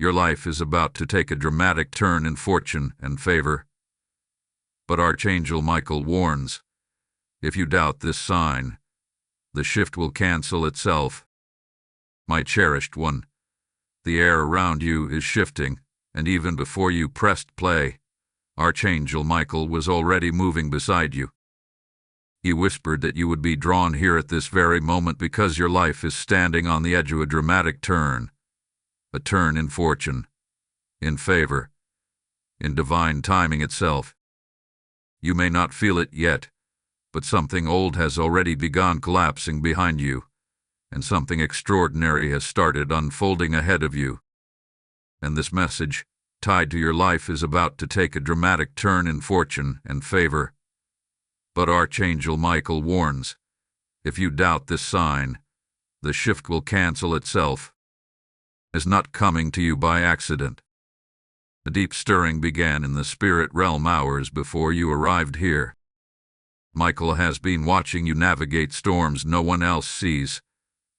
Your life is about to take a dramatic turn in fortune and favor. But Archangel Michael warns, if you doubt this sign, the shift will cancel itself. My cherished one, the air around you is shifting, and even before you pressed play, Archangel Michael was already moving beside you. He whispered that you would be drawn here at this very moment because your life is standing on the edge of a dramatic turn. A turn in fortune, in favor, in divine timing itself. You may not feel it yet, but something old has already begun collapsing behind you, and something extraordinary has started unfolding ahead of you. And this message, tied to your life, is about to take a dramatic turn in fortune and favor. But Archangel Michael warns, if you doubt this sign, the shift will cancel itself. Is not coming to you by accident. A deep stirring began in the spirit realm hours before you arrived here. Michael has been watching you navigate storms no one else sees,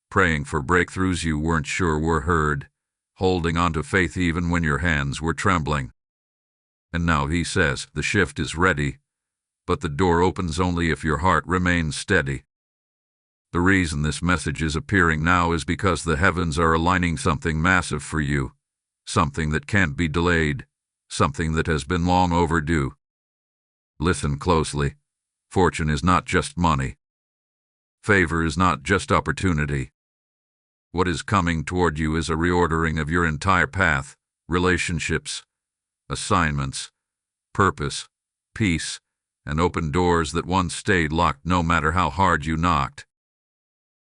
praying for breakthroughs you weren't sure were heard, holding on to faith even when your hands were trembling. And now he says the shift is ready, but the door opens only if your heart remains steady. The reason this message is appearing now is because the heavens are aligning something massive for you, something that can't be delayed, something that has been long overdue. Listen closely. Fortune is not just money. Favor is not just opportunity. What is coming toward you is a reordering of your entire path, relationships, assignments, purpose, peace, and open doors that once stayed locked no matter how hard you knocked.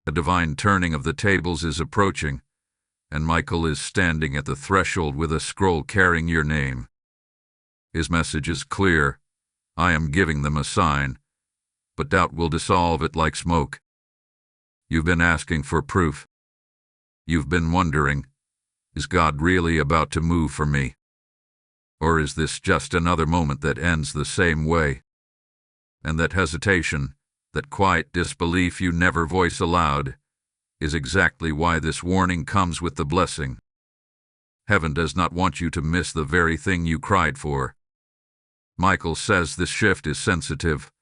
A divine turning of the tables is approaching, and Michael is standing at the threshold with a scroll carrying your name. His message is clear. I am giving them a sign, but doubt will dissolve it like smoke. You've been asking for proof. You've been wondering, is God really about to move for me? Or is this just another moment that ends the same way? And that hesitation, that quiet disbelief you never voice aloud, is exactly why this warning comes with the blessing. Heaven does not want you to miss the very thing you cried for. Michael says this shift is sensitive,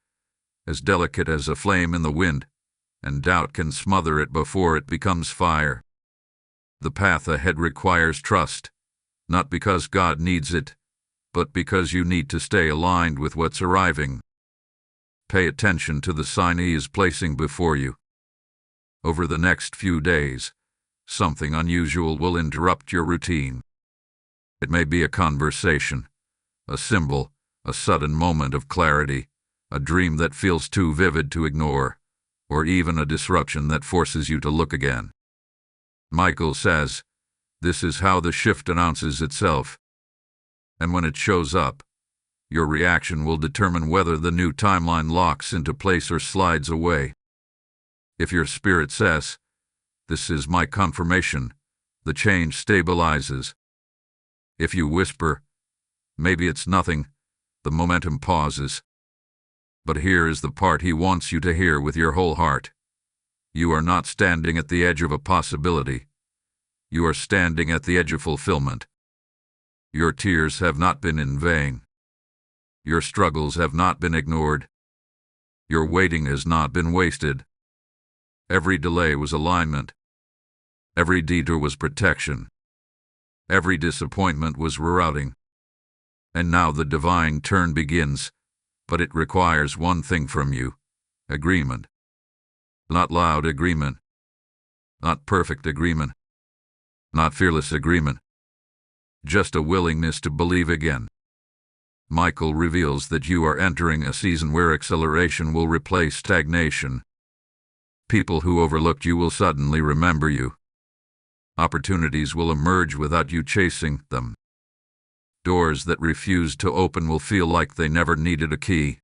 as delicate as a flame in the wind, and doubt can smother it before it becomes fire. The path ahead requires trust, not because God needs it, but because you need to stay aligned with what's arriving. Pay attention to the sign He is placing before you. Over the next few days, something unusual will interrupt your routine. It may be a conversation, a symbol, a sudden moment of clarity, a dream that feels too vivid to ignore, or even a disruption that forces you to look again. Michael says, this is how the shift announces itself. And when it shows up, your reaction will determine whether the new timeline locks into place or slides away. If your spirit says, this is my confirmation, the change stabilizes. If you whisper, maybe it's nothing, the momentum pauses. But here is the part He wants you to hear with your whole heart. You are not standing at the edge of a possibility. You are standing at the edge of fulfillment. Your tears have not been in vain. Your struggles have not been ignored. Your waiting has not been wasted. Every delay was alignment. Every detour was protection. Every disappointment was rerouting. And now the divine turn begins, but it requires one thing from you: agreement. Not loud agreement. Not perfect agreement. Not fearless agreement. Just a willingness to believe again. Michael reveals that you are entering a season where acceleration will replace stagnation. People who overlooked you will suddenly remember you. Opportunities will emerge without you chasing them. Doors that refused to open will feel like they never needed a key.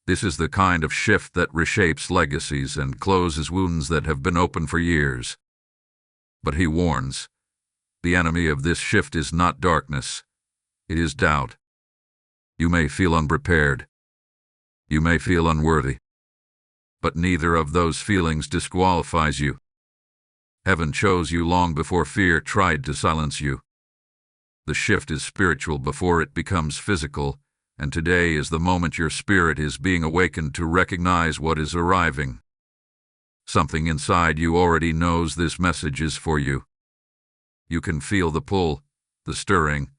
This is the kind of shift that reshapes legacies and closes wounds that have been open for years. But he warns, the enemy of this shift is not darkness, it is doubt. You may feel unprepared. You may feel unworthy. But neither of those feelings disqualifies you. Heaven chose you long before fear tried to silence you. The shift is spiritual before it becomes physical, and today is the moment your spirit is being awakened to recognize what is arriving. Something inside you already knows this message is for you. You can feel the pull, the stirring,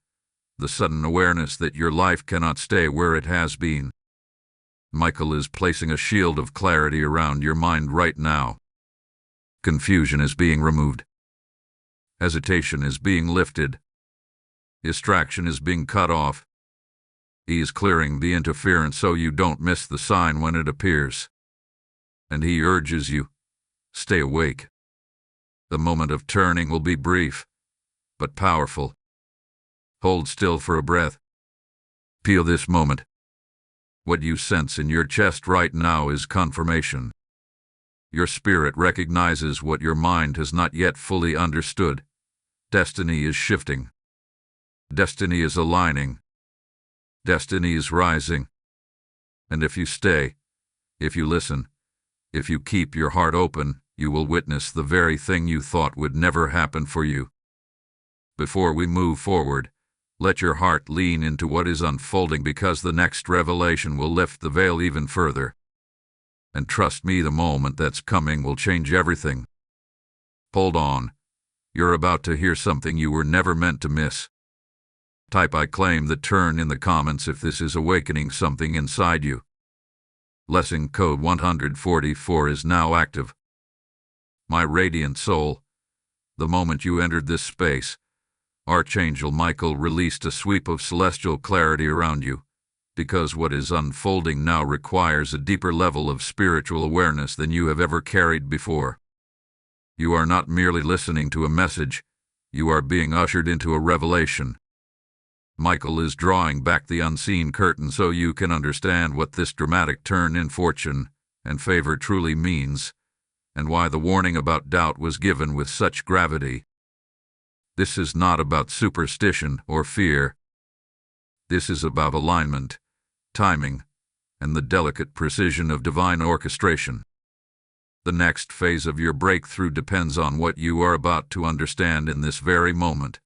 the sudden awareness that your life cannot stay where it has been. Michael is placing a shield of clarity around your mind right now. Confusion is being removed. Hesitation is being lifted. Distraction is being cut off. He is clearing the interference so you don't miss the sign when it appears. And he urges you, stay awake. The moment of turning will be brief, but powerful. Hold still for a breath. Feel this moment. What you sense in your chest right now is confirmation. Your spirit recognizes what your mind has not yet fully understood. Destiny is shifting. Destiny is aligning. Destiny is rising. And if you stay, if you listen, if you keep your heart open, you will witness the very thing you thought would never happen for you. Before we move forward, let your heart lean into what is unfolding, because the next revelation will lift the veil even further. And trust me, the moment that's coming will change everything. Hold on. You're about to hear something you were never meant to miss. Type "I claim the turn" in the comments if this is awakening something inside you. Lesson code 144 is now active. My radiant soul, the moment you entered this space, Archangel Michael released a sweep of celestial clarity around you, because what is unfolding now requires a deeper level of spiritual awareness than you have ever carried before. You are not merely listening to a message, you are being ushered into a revelation. Michael is drawing back the unseen curtain so you can understand what this dramatic turn in fortune and favor truly means, and why the warning about doubt was given with such gravity. This is not about superstition or fear. This is about alignment, timing, and the delicate precision of divine orchestration. The next phase of your breakthrough depends on what you are about to understand in this very moment.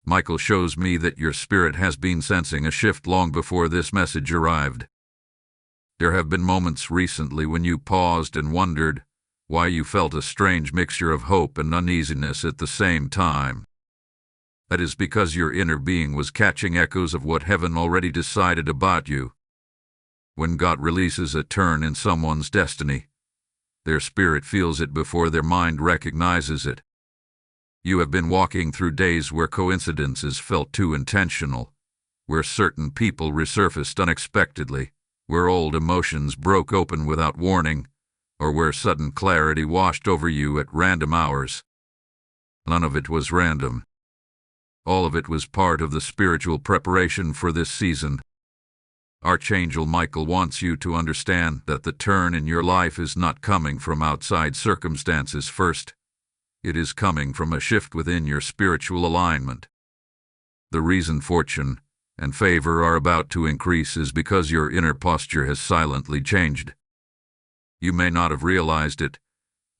Michael shows me that your spirit has been sensing a shift long before this message arrived. There have been moments recently when you paused and wondered why you felt a strange mixture of hope and uneasiness at the same time. That is because your inner being was catching echoes of what heaven already decided about you. When God releases a turn in someone's destiny, their spirit feels it before their mind recognizes it. You have been walking through days where coincidences felt too intentional, where certain people resurfaced unexpectedly, where old emotions broke open without warning, or where sudden clarity washed over you at random hours. None of it was random. All of it was part of the spiritual preparation for this season. Archangel Michael wants you to understand that the turn in your life is not coming from outside circumstances first. It is coming from a shift within your spiritual alignment. The reason fortune and favor are about to increase is because your inner posture has silently changed. You may not have realized it,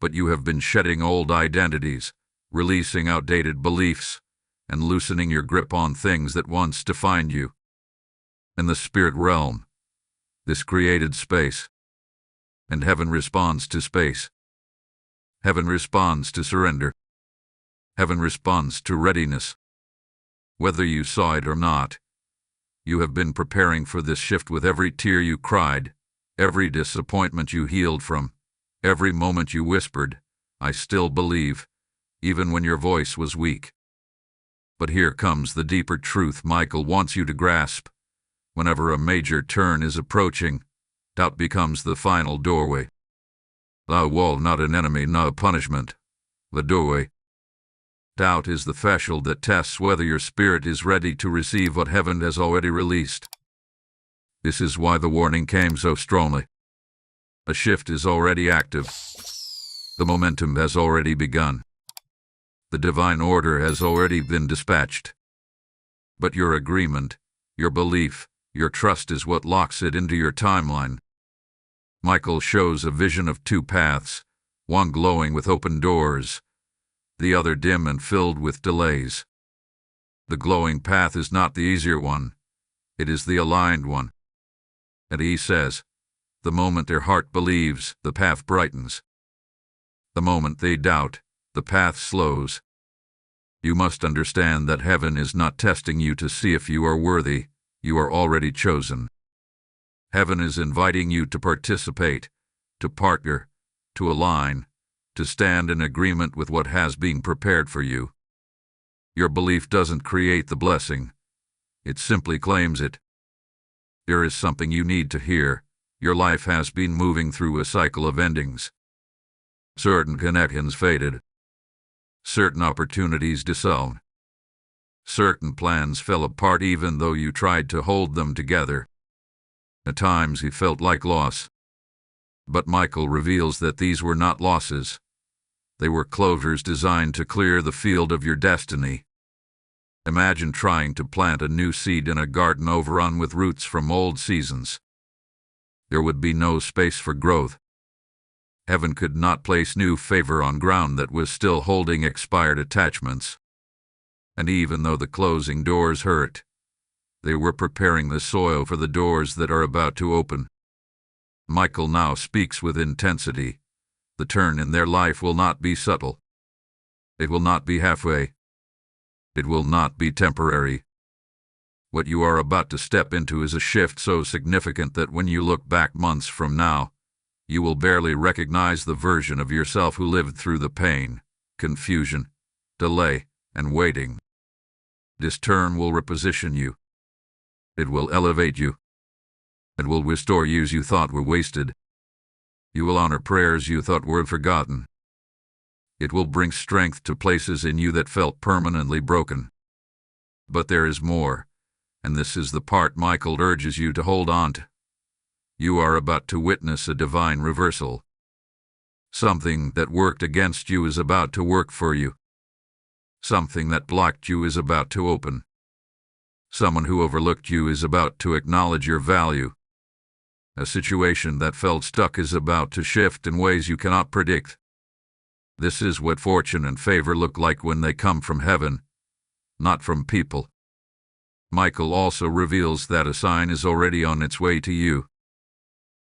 but you have been shedding old identities, releasing outdated beliefs, and loosening your grip on things that once defined you. In the spirit realm, this created space, and heaven responds to space. Heaven responds to surrender. Heaven responds to readiness. Whether you saw it or not, you have been preparing for this shift with every tear you cried, every disappointment you healed from, every moment you whispered, "I still believe," even when your voice was weak. But here comes the deeper truth Michael wants you to grasp. Whenever a major turn is approaching, doubt becomes the final doorway. The wall, not an enemy, not a punishment. The doorway. Doubt is the threshold that tests whether your spirit is ready to receive what heaven has already released. This is why the warning came so strongly. A shift is already active. The momentum has already begun. The divine order has already been dispatched. But your agreement, your belief, your trust is what locks it into your timeline. Michael shows a vision of two paths, one glowing with open doors, the other dim and filled with delays. The glowing path is not the easier one. It is the aligned one. And he says, the moment their heart believes, the path brightens. The moment they doubt, the path slows. You must understand that heaven is not testing you to see if you are worthy. You are already chosen. Heaven is inviting you to participate, to partner, to align, to stand in agreement with what has been prepared for you. Your belief doesn't create the blessing. It simply claims it. There is something you need to hear. Your life has been moving through a cycle of endings. Certain connections faded. Certain opportunities dissolved. Certain plans fell apart even though you tried to hold them together. At times he felt like loss. But Michael reveals that these were not losses. They were clovers designed to clear the field of your destiny. Imagine trying to plant a new seed in a garden overrun with roots from old seasons. There would be no space for growth. Heaven could not place new favor on ground that was still holding expired attachments. And even though the closing doors hurt, they were preparing the soil for the doors that are about to open. Michael now speaks with intensity. The turn in their life will not be subtle. It will not be halfway. It will not be temporary. What you are about to step into is a shift so significant that when you look back months from now, you will barely recognize the version of yourself who lived through the pain, confusion, delay, and waiting. This turn will reposition you. It will elevate you. It will restore years you thought were wasted. You will honor prayers you thought were forgotten. It will bring strength to places in you that felt permanently broken. But there is more, and this is the part Michael urges you to hold on to. You are about to witness a divine reversal. Something that worked against you is about to work for you. Something that blocked you is about to open. Someone who overlooked you is about to acknowledge your value. A situation that felt stuck is about to shift in ways you cannot predict. This is what fortune and favor look like when they come from heaven, not from people. Michael also reveals that a sign is already on its way to you.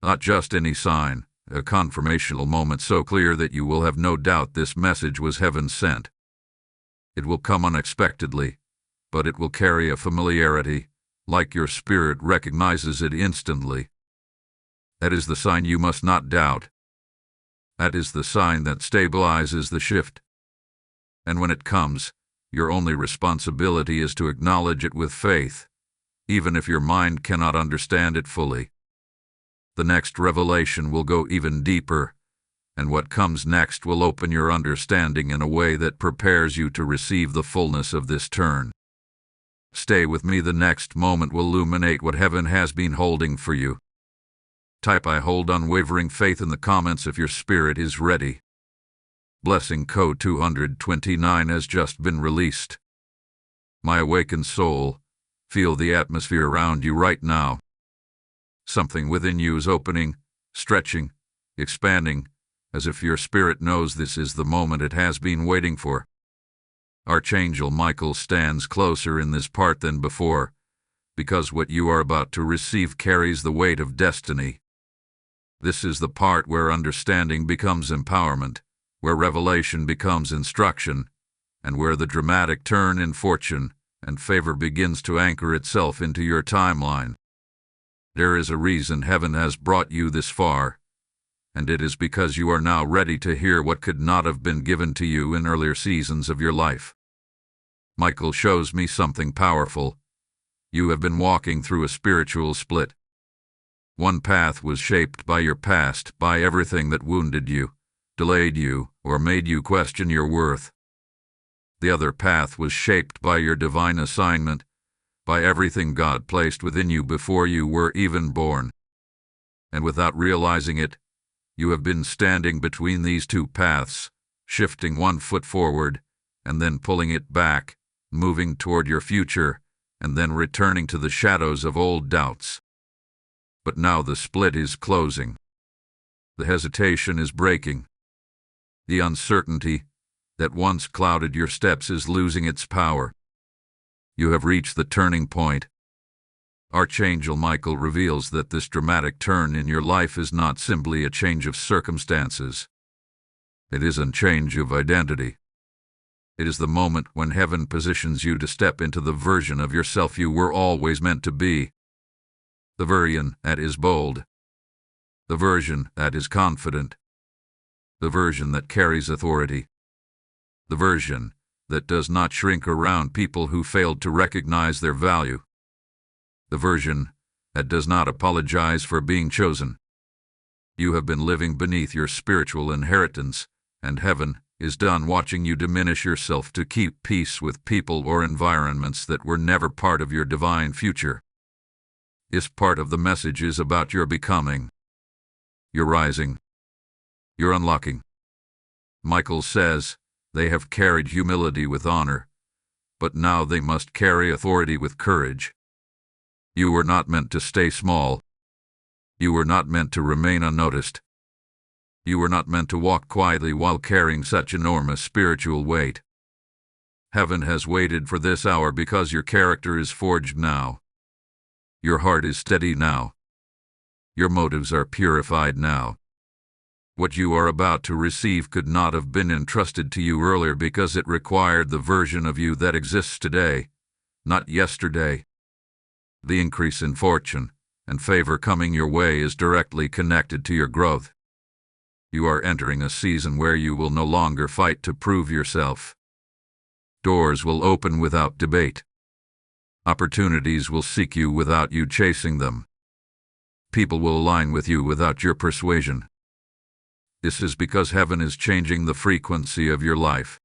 Not just any sign, a confirmational moment so clear that you will have no doubt this message was heaven sent. It will come unexpectedly, but it will carry a familiarity, like your spirit recognizes it instantly. That is the sign you must not doubt. That is the sign that stabilizes the shift. And when it comes, your only responsibility is to acknowledge it with faith, even if your mind cannot understand it fully. The next revelation will go even deeper, and what comes next will open your understanding in a way that prepares you to receive the fullness of this turn. Stay with me. The next moment will illuminate what heaven has been holding for you. Type "I hold unwavering faith" in the comments if your spirit is ready. Blessing code 229 has just been released. My awakened soul, feel the atmosphere around you right now. Something within you is opening, stretching, expanding, as if your spirit knows this is the moment it has been waiting for. Archangel Michael stands closer in this part than before, because what you are about to receive carries the weight of destiny. This is the part where understanding becomes empowerment, where revelation becomes instruction, and where the dramatic turn in fortune and favor begins to anchor itself into your timeline. There is a reason heaven has brought you this far, and it is because you are now ready to hear what could not have been given to you in earlier seasons of your life. Michael shows me something powerful. You have been walking through a spiritual split. One path was shaped by your past, by everything that wounded you, delayed you, or made you question your worth. The other path was shaped by your divine assignment, by everything God placed within you before you were even born. And without realizing it, you have been standing between these two paths, shifting one foot forward, and then pulling it back, moving toward your future, and then returning to the shadows of old doubts. But now the split is closing. The hesitation is breaking. The uncertainty that once clouded your steps is losing its power. You have reached the turning point. Archangel Michael reveals that this dramatic turn in your life is not simply a change of circumstances. It is a change of identity. It is the moment when heaven positions you to step into the version of yourself you were always meant to be. The version that is bold. The version that is confident. The version that carries authority. The version that does not shrink around people who failed to recognize their value. The version that does not apologize for being chosen. You have been living beneath your spiritual inheritance, and heaven is done watching you diminish yourself to keep peace with people or environments that were never part of your divine future. This part of the message is about your becoming. Your rising. Your unlocking. Michael says, they have carried humility with honor, but now they must carry authority with courage. You were not meant to stay small. You were not meant to remain unnoticed. You were not meant to walk quietly while carrying such enormous spiritual weight. Heaven has waited for this hour because your character is forged now. Your heart is steady now. Your motives are purified now. What you are about to receive could not have been entrusted to you earlier because it required the version of you that exists today, not yesterday. The increase in fortune and favor coming your way is directly connected to your growth. You are entering a season where you will no longer fight to prove yourself. Doors will open without debate. Opportunities will seek you without you chasing them. People will align with you without your persuasion. This is because heaven is changing the frequency of your life.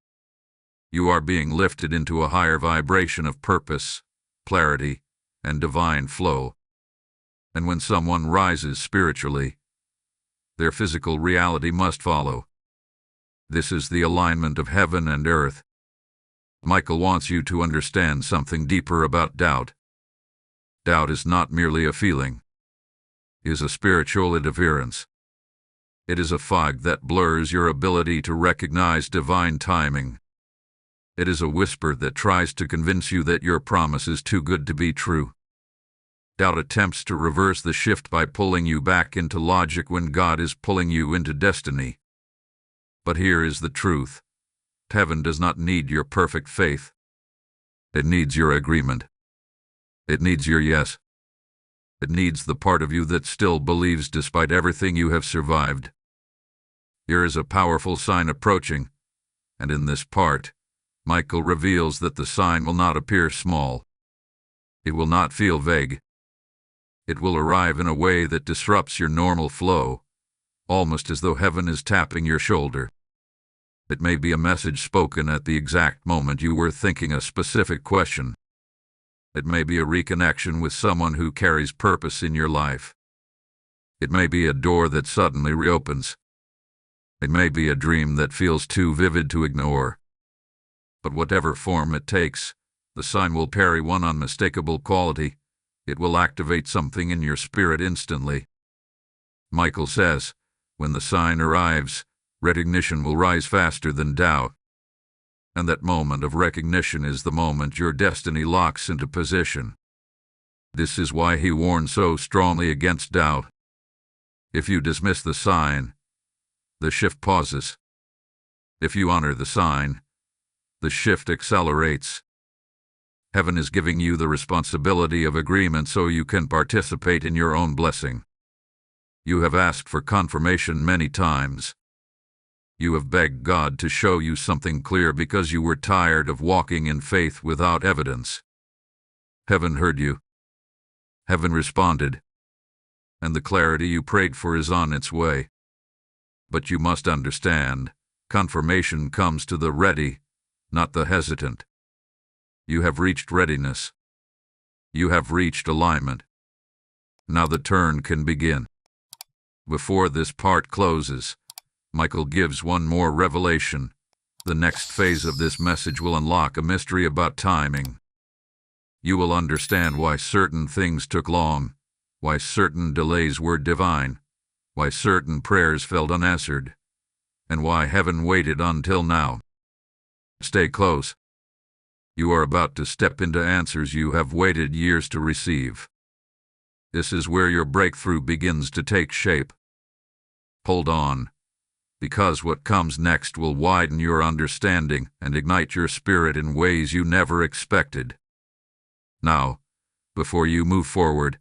You are being lifted into a higher vibration of purpose, clarity, and divine flow. And when someone rises spiritually, their physical reality must follow. This is the alignment of heaven and earth. Michael wants you to understand something deeper about doubt. Doubt is not merely a feeling. It is a spiritual interference. It is a fog that blurs your ability to recognize divine timing. It is a whisper that tries to convince you that your promise is too good to be true. Doubt attempts to reverse the shift by pulling you back into logic when God is pulling you into destiny. But here is the truth. Heaven does not need your perfect faith. It needs your agreement. It needs your yes. It needs the part of you that still believes despite everything you have survived. Here is a powerful sign approaching, and in this part, Michael reveals that the sign will not appear small. It will not feel vague. It will arrive in a way that disrupts your normal flow, almost as though heaven is tapping your shoulder. It may be a message spoken at the exact moment you were thinking a specific question. It may be a reconnection with someone who carries purpose in your life. It may be a door that suddenly reopens. It may be a dream that feels too vivid to ignore. But whatever form it takes, the sign will carry one unmistakable quality. It will activate something in your spirit instantly. Michael says, when the sign arrives, recognition will rise faster than doubt. And that moment of recognition is the moment your destiny locks into position. This is why he warns so strongly against doubt. If you dismiss the sign, the shift pauses. If you honor the sign, the shift accelerates. Heaven is giving you the responsibility of agreement so you can participate in your own blessing. You have asked for confirmation many times. You have begged God to show you something clear because you were tired of walking in faith without evidence. Heaven heard you. Heaven responded. And the clarity you prayed for is on its way. But you must understand, confirmation comes to the ready, not the hesitant. You have reached readiness. You have reached alignment. Now the turn can begin. Before this part closes, Michael gives one more revelation. The next phase of this message will unlock a mystery about timing. You will understand why certain things took long, why certain delays were divine, why certain prayers felt unanswered, and why heaven waited until now. Stay close. You are about to step into answers you have waited years to receive. This is where your breakthrough begins to take shape. Hold on, because what comes next will widen your understanding and ignite your spirit in ways you never expected. Now, before you move forward,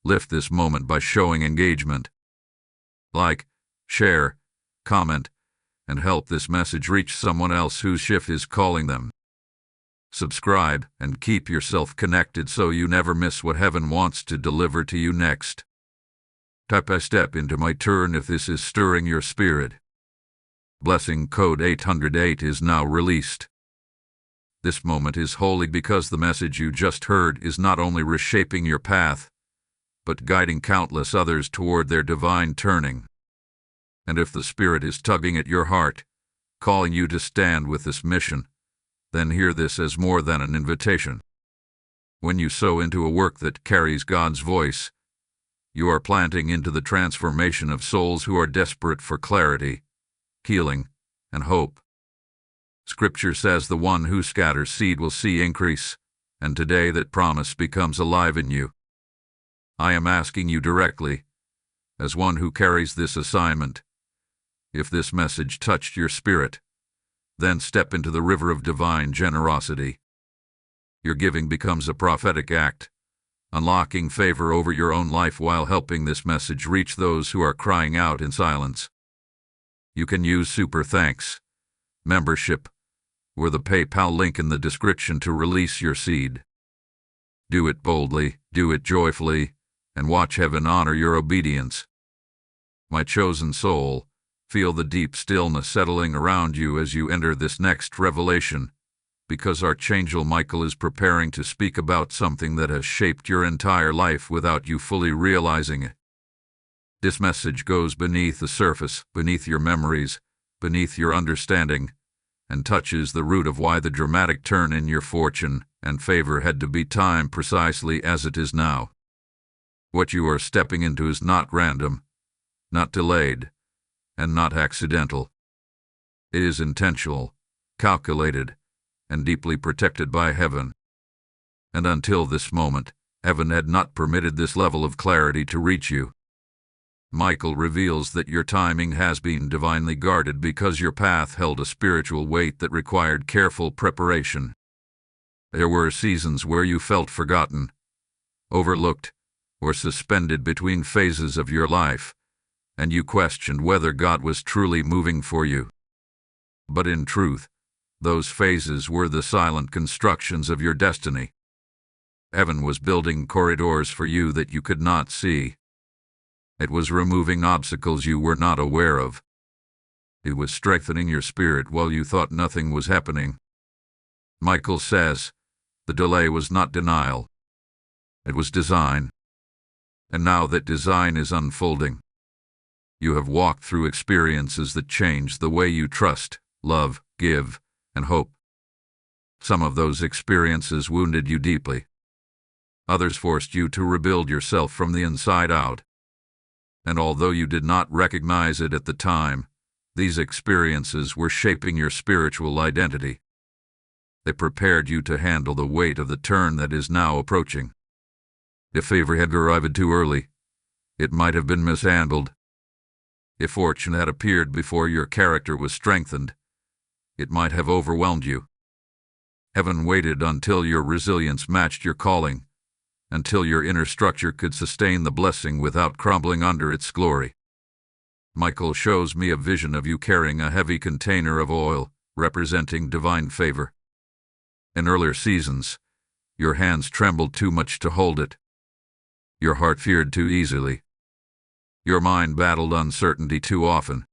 lift this moment by showing engagement. Like, share, comment, and help this message reach someone else whose shift is calling them. Subscribe and keep yourself connected so you never miss what heaven wants to deliver to you next. Type a step into my turn if this is stirring your spirit. Blessing code 808 is now released. This moment is holy because the message you just heard is not only reshaping your path, but guiding countless others toward their divine turning. And if the Spirit is tugging at your heart, calling you to stand with this mission, then hear this as more than an invitation. When you sow into a work that carries God's voice, you are planting into the transformation of souls who are desperate for clarity, healing, and hope. Scripture says the one who scatters seed will see increase, and today that promise becomes alive in you. I am asking you directly, as one who carries this assignment, if this message touched your spirit, then step into the river of divine generosity. Your giving becomes a prophetic act, unlocking favor over your own life while helping this message reach those who are crying out in silence. You can use super thanks, membership, or the PayPal link in the description to release your seed. Do it boldly, do it joyfully, and watch heaven honor your obedience. My chosen soul, feel the deep stillness settling around you as you enter this next revelation, because Archangel Michael is preparing to speak about something that has shaped your entire life without you fully realizing it. This message goes beneath the surface, beneath your memories, beneath your understanding, and touches the root of why the dramatic turn in your fortune and favor had to be timed precisely as it is now. What you are stepping into is not random, not delayed, and not accidental. It is intentional, calculated, and deeply protected by heaven. And until this moment, heaven had not permitted this level of clarity to reach you. Michael reveals that your timing has been divinely guarded because your path held a spiritual weight that required careful preparation. There were seasons where you felt forgotten, overlooked, or suspended between phases of your life, and you questioned whether God was truly moving for you. But in truth, those phases were the silent constructions of your destiny. Heaven was building corridors for you that you could not see. It was removing obstacles you were not aware of. It was strengthening your spirit while you thought nothing was happening. Michael says, the delay was not denial. It was design. And now that design is unfolding, you have walked through experiences that changed the way you trust, love, give, and hope. Some of those experiences wounded you deeply. Others forced you to rebuild yourself from the inside out. And although you did not recognize it at the time, these experiences were shaping your spiritual identity. They prepared you to handle the weight of the turn that is now approaching. If favor had arrived too early, it might have been mishandled. If fortune had appeared before your character was strengthened, it might have overwhelmed you. Heaven waited until your resilience matched your calling, until your inner structure could sustain the blessing without crumbling under its glory. Michael shows me a vision of you carrying a heavy container of oil, representing divine favor. In earlier seasons, your hands trembled too much to hold it. Your heart feared too easily. Your mind battled uncertainty too often.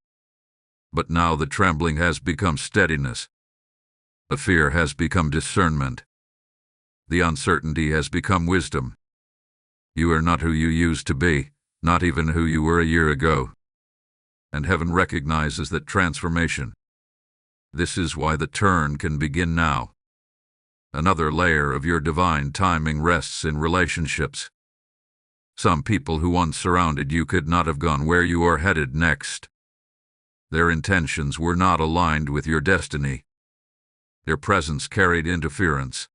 But now the trembling has become steadiness. The fear has become discernment. The uncertainty has become wisdom. You are not who you used to be, not even who you were a year ago. And heaven recognizes that transformation. This is why the turn can begin now. Another layer of your divine timing rests in relationships. Some people who once surrounded you could not have gone where you are headed next. Their intentions were not aligned with your destiny. Your presence carried interference.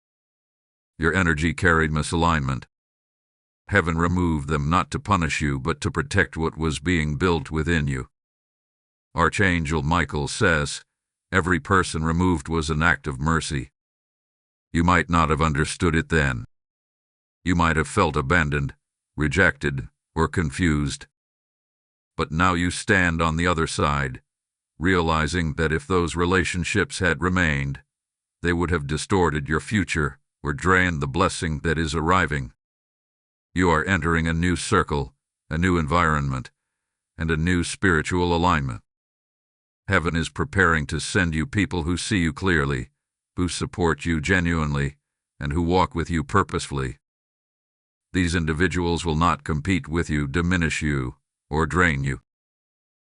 Your energy carried misalignment. Heaven removed them not to punish you, but to protect what was being built within you. Archangel Michael says, every person removed was an act of mercy. You might not have understood it then. You might have felt abandoned, rejected, or confused. But now you stand on the other side, realizing that if those relationships had remained, they would have distorted your future or drained the blessing that is arriving. You are entering a new circle, a new environment, and a new spiritual alignment. Heaven is preparing to send you people who see you clearly, who support you genuinely, and who walk with you purposefully. These individuals will not compete with you, diminish you, or drain you.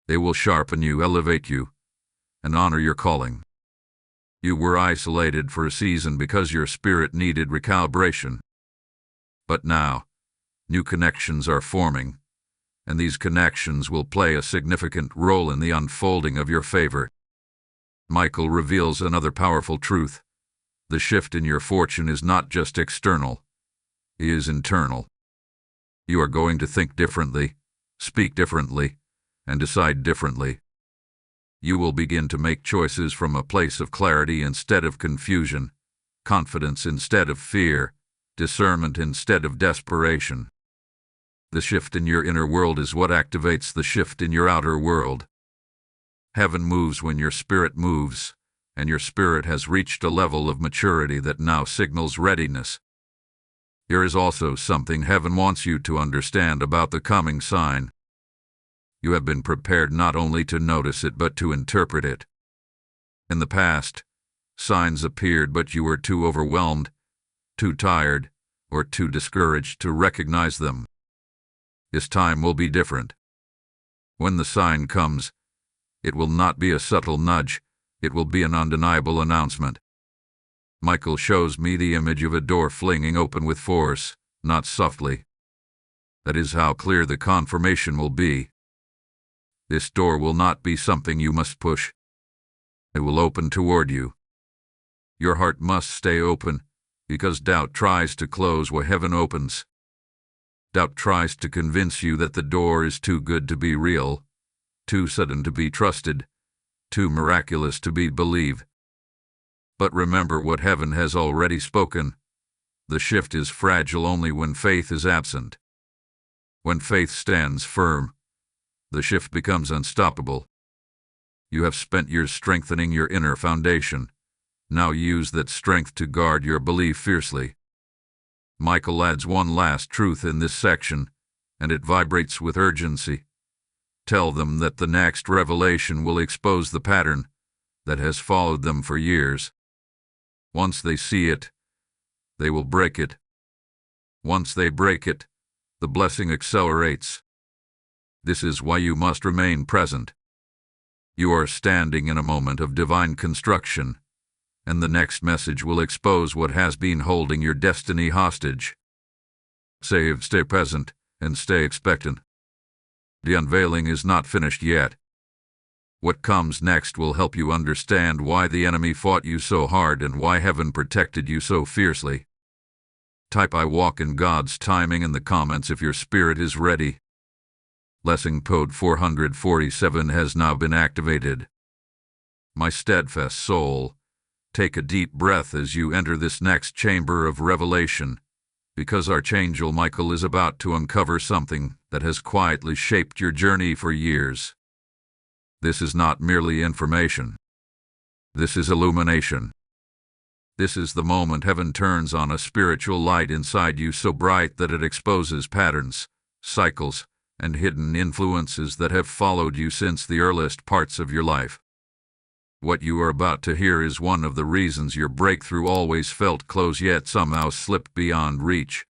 They will sharpen you, elevate you, and honor your calling. You were isolated for a season because your spirit needed recalibration. But now, new connections are forming, and these connections will play a significant role in the unfolding of your favor. Michael reveals another powerful truth. The shift in your fortune is not just external, it is internal. You are going to think differently, speak differently, and decide differently. You will begin to make choices from a place of clarity instead of confusion, confidence instead of fear, discernment instead of desperation. The shift in your inner world is what activates the shift in your outer world. Heaven moves when your spirit moves, and your spirit has reached a level of maturity that now signals readiness. Here is also something heaven wants you to understand about the coming sign. You have been prepared not only to notice it but to interpret it. In the past, signs appeared but you were too overwhelmed, too tired, or too discouraged to recognize them. This time will be different. When the sign comes, it will not be a subtle nudge, it will be an undeniable announcement. Michael shows me the image of a door flinging open with force, not softly. That is how clear the confirmation will be. This door will not be something you must push. It will open toward you. Your heart must stay open, because doubt tries to close where heaven opens. Doubt tries to convince you that the door is too good to be real, too sudden to be trusted, too miraculous to be believed. But remember what heaven has already spoken. The shift is fragile only when faith is absent. When faith stands firm, the shift becomes unstoppable. You have spent years strengthening your inner foundation. Now use that strength to guard your belief fiercely. Michael adds one last truth in this section, and it vibrates with urgency. Tell them that the next revelation will expose the pattern that has followed them for years. Once they see it, they will break it. Once they break it, the blessing accelerates. This is why you must remain present. You are standing in a moment of divine construction, and the next message will expose what has been holding your destiny hostage. Stay present, and stay expectant. The unveiling is not finished yet. What comes next will help you understand why the enemy fought you so hard and why heaven protected you so fiercely. Type "I walk in God's timing" in the comments if your spirit is ready. Blessing code 447 has now been activated. My steadfast soul, take a deep breath as you enter this next chamber of revelation, because Archangel Michael is about to uncover something that has quietly shaped your journey for years. This is not merely information. This is illumination. This is the moment heaven turns on a spiritual light inside you so bright that it exposes patterns, cycles, and hidden influences that have followed you since the earliest parts of your life. What you are about to hear is one of the reasons your breakthrough always felt close yet somehow slipped beyond reach.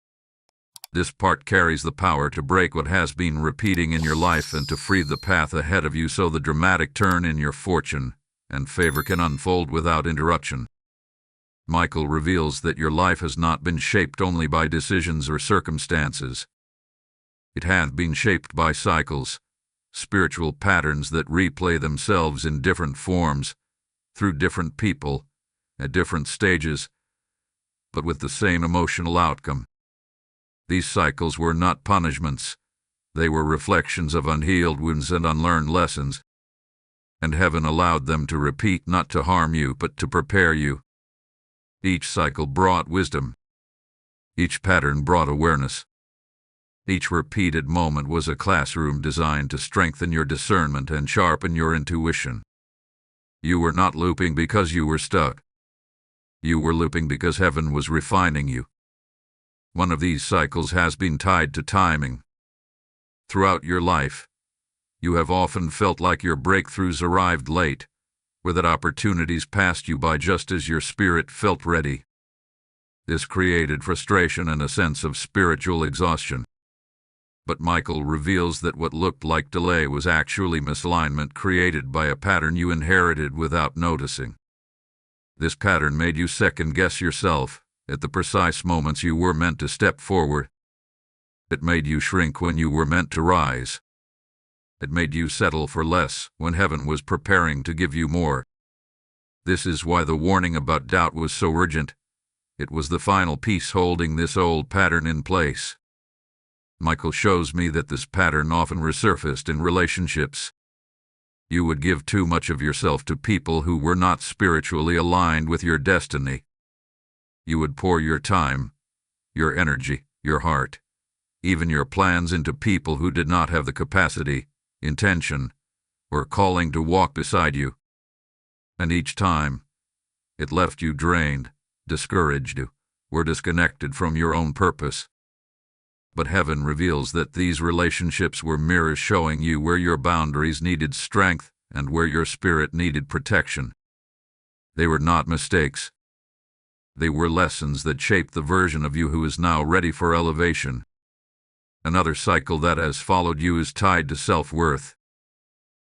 This part carries the power to break what has been repeating in your life and to free the path ahead of you so the dramatic turn in your fortune and favor can unfold without interruption. Michael reveals that your life has not been shaped only by decisions or circumstances. It has been shaped by cycles, spiritual patterns that replay themselves in different forms, through different people, at different stages, but with the same emotional outcome. These cycles were not punishments. They were reflections of unhealed wounds and unlearned lessons, and heaven allowed them to repeat, not to harm you, but to prepare you. Each cycle brought wisdom. Each pattern brought awareness. Each repeated moment was a classroom designed to strengthen your discernment and sharpen your intuition. You were not looping because you were stuck. You were looping because heaven was refining you. One of these cycles has been tied to timing. Throughout your life, you have often felt like your breakthroughs arrived late, or that opportunities passed you by just as your spirit felt ready. This created frustration and a sense of spiritual exhaustion. But Michael reveals that what looked like delay was actually misalignment created by a pattern you inherited without noticing. This pattern made you second-guess yourself at the precise moments you were meant to step forward. It made you shrink when you were meant to rise. It made you settle for less when heaven was preparing to give you more. This is why the warning about doubt was so urgent. It was the final piece holding this old pattern in place. Michael shows me that this pattern often resurfaced in relationships. You would give too much of yourself to people who were not spiritually aligned with your destiny. You would pour your time, your energy, your heart, even your plans into people who did not have the capacity, intention, or calling to walk beside you. And each time, it left you drained, discouraged, or disconnected from your own purpose. But heaven reveals that these relationships were mirrors showing you where your boundaries needed strength and where your spirit needed protection. They were not mistakes. They were lessons that shaped the version of you who is now ready for elevation. Another cycle that has followed you is tied to self-worth.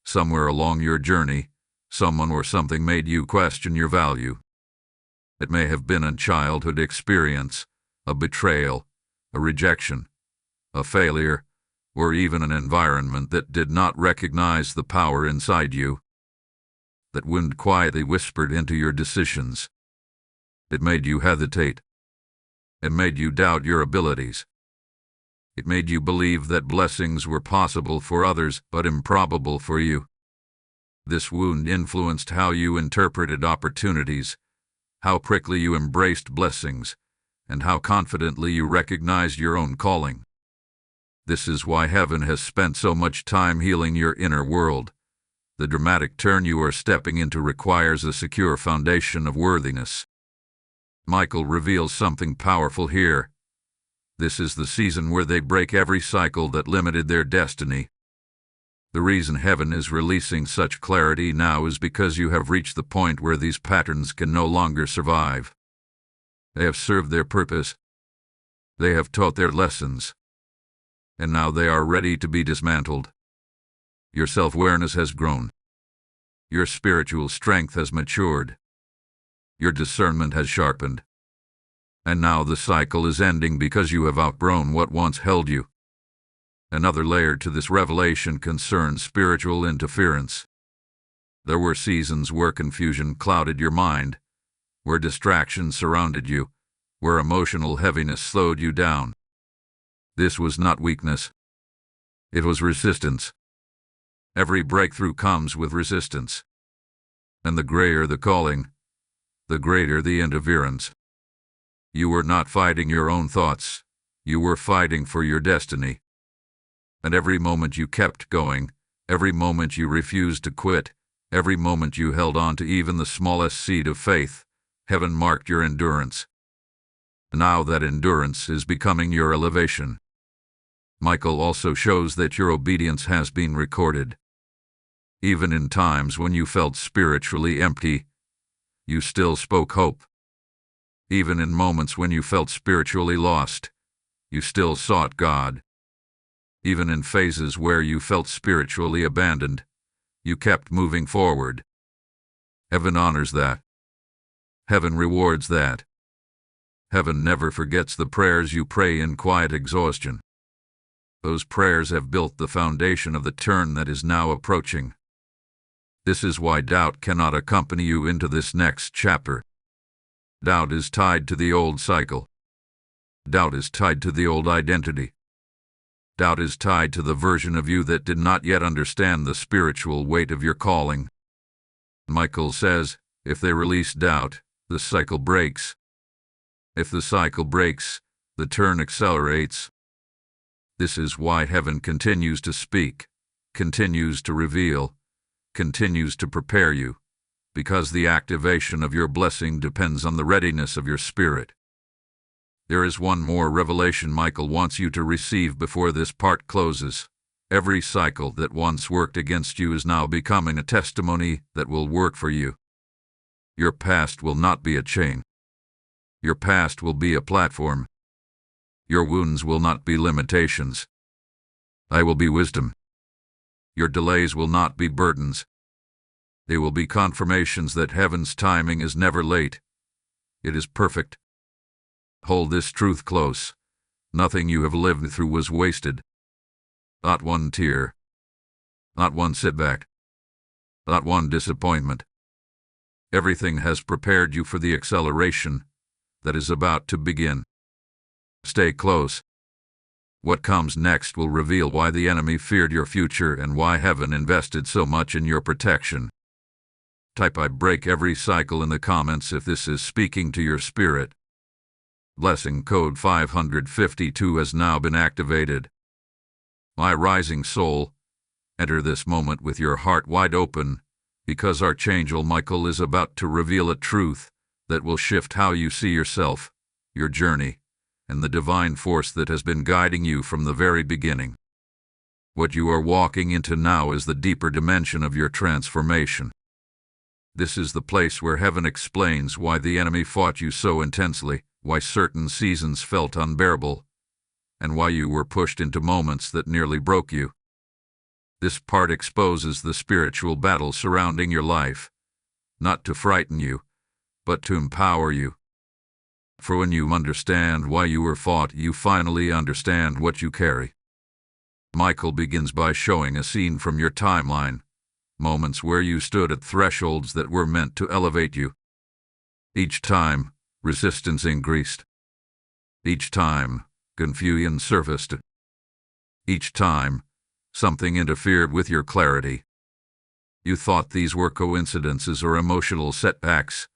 Somewhere along your journey, someone or something made you question your value. It may have been a childhood experience, a betrayal, a rejection, a failure, or even an environment that did not recognize the power inside you. That wind quietly whispered into your decisions. It made you hesitate. It made you doubt your abilities. It made you believe that blessings were possible for others but improbable for you. This wound influenced how you interpreted opportunities, how quickly you embraced blessings, and how confidently you recognized your own calling. This is why heaven has spent so much time healing your inner world. The dramatic turn you are stepping into requires a secure foundation of worthiness. Michael reveals something powerful here. This is the season where they break every cycle that limited their destiny. The reason heaven is releasing such clarity now is because you have reached the point where these patterns can no longer survive. They have served their purpose. They have taught their lessons. And now they are ready to be dismantled. Your self-awareness has grown. Your spiritual strength has matured. Your discernment has sharpened. And now the cycle is ending because you have outgrown what once held you. Another layer to this revelation concerns spiritual interference. There were seasons where confusion clouded your mind, where distractions surrounded you, where emotional heaviness slowed you down. This was not weakness. It was resistance. Every breakthrough comes with resistance. And the grayer the calling, the greater the interference. You were not fighting your own thoughts. You were fighting for your destiny. And every moment you kept going, every moment you refused to quit, every moment you held on to even the smallest seed of faith, heaven marked your endurance. Now that endurance is becoming your elevation. Michael also shows that your obedience has been recorded. Even in times when you felt spiritually empty, you still spoke hope. Even in moments when you felt spiritually lost, you still sought God. Even in phases where you felt spiritually abandoned, you kept moving forward. Heaven honors that. Heaven rewards that. Heaven never forgets the prayers you pray in quiet exhaustion. Those prayers have built the foundation of the turn that is now approaching. This is why doubt cannot accompany you into this next chapter. Doubt is tied to the old cycle. Doubt is tied to the old identity. Doubt is tied to the version of you that did not yet understand the spiritual weight of your calling. Michael says, if they release doubt, the cycle breaks. If the cycle breaks, the turn accelerates. This is why heaven continues to speak, continues to reveal, continues to prepare you, because the activation of your blessing depends on the readiness of your spirit. There is one more revelation Michael wants you to receive before this part closes. Every cycle that once worked against you is now becoming a testimony that will work for you. Your past will not be a chain. Your past will be a platform. Your wounds will not be limitations. I will be wisdom. Your delays will not be burdens. They will be confirmations that heaven's timing is never late. It is perfect. Hold this truth close. Nothing you have lived through was wasted. Not one tear. Not one setback. Not one disappointment. Everything has prepared you for the acceleration that is about to begin. Stay close. What comes next will reveal why the enemy feared your future and why heaven invested so much in your protection. Type I break every cycle in the comments if this is speaking to your spirit. Blessing code 552 has now been activated. My rising soul, enter this moment with your heart wide open, because Archangel Michael is about to reveal a truth that will shift how you see yourself, your journey, and the divine force that has been guiding you from the very beginning. What you are walking into now is the deeper dimension of your transformation. This is the place where heaven explains why the enemy fought you so intensely, why certain seasons felt unbearable, and why you were pushed into moments that nearly broke you. This part exposes the spiritual battle surrounding your life, not to frighten you, but to empower you. For when you understand why you were fought, you finally understand what you carry. Michael begins by showing a scene from your timeline, moments where you stood at thresholds that were meant to elevate you. Each time, resistance increased. Each time, confusion surfaced. Each time, something interfered with your clarity. You thought these were coincidences or emotional setbacks,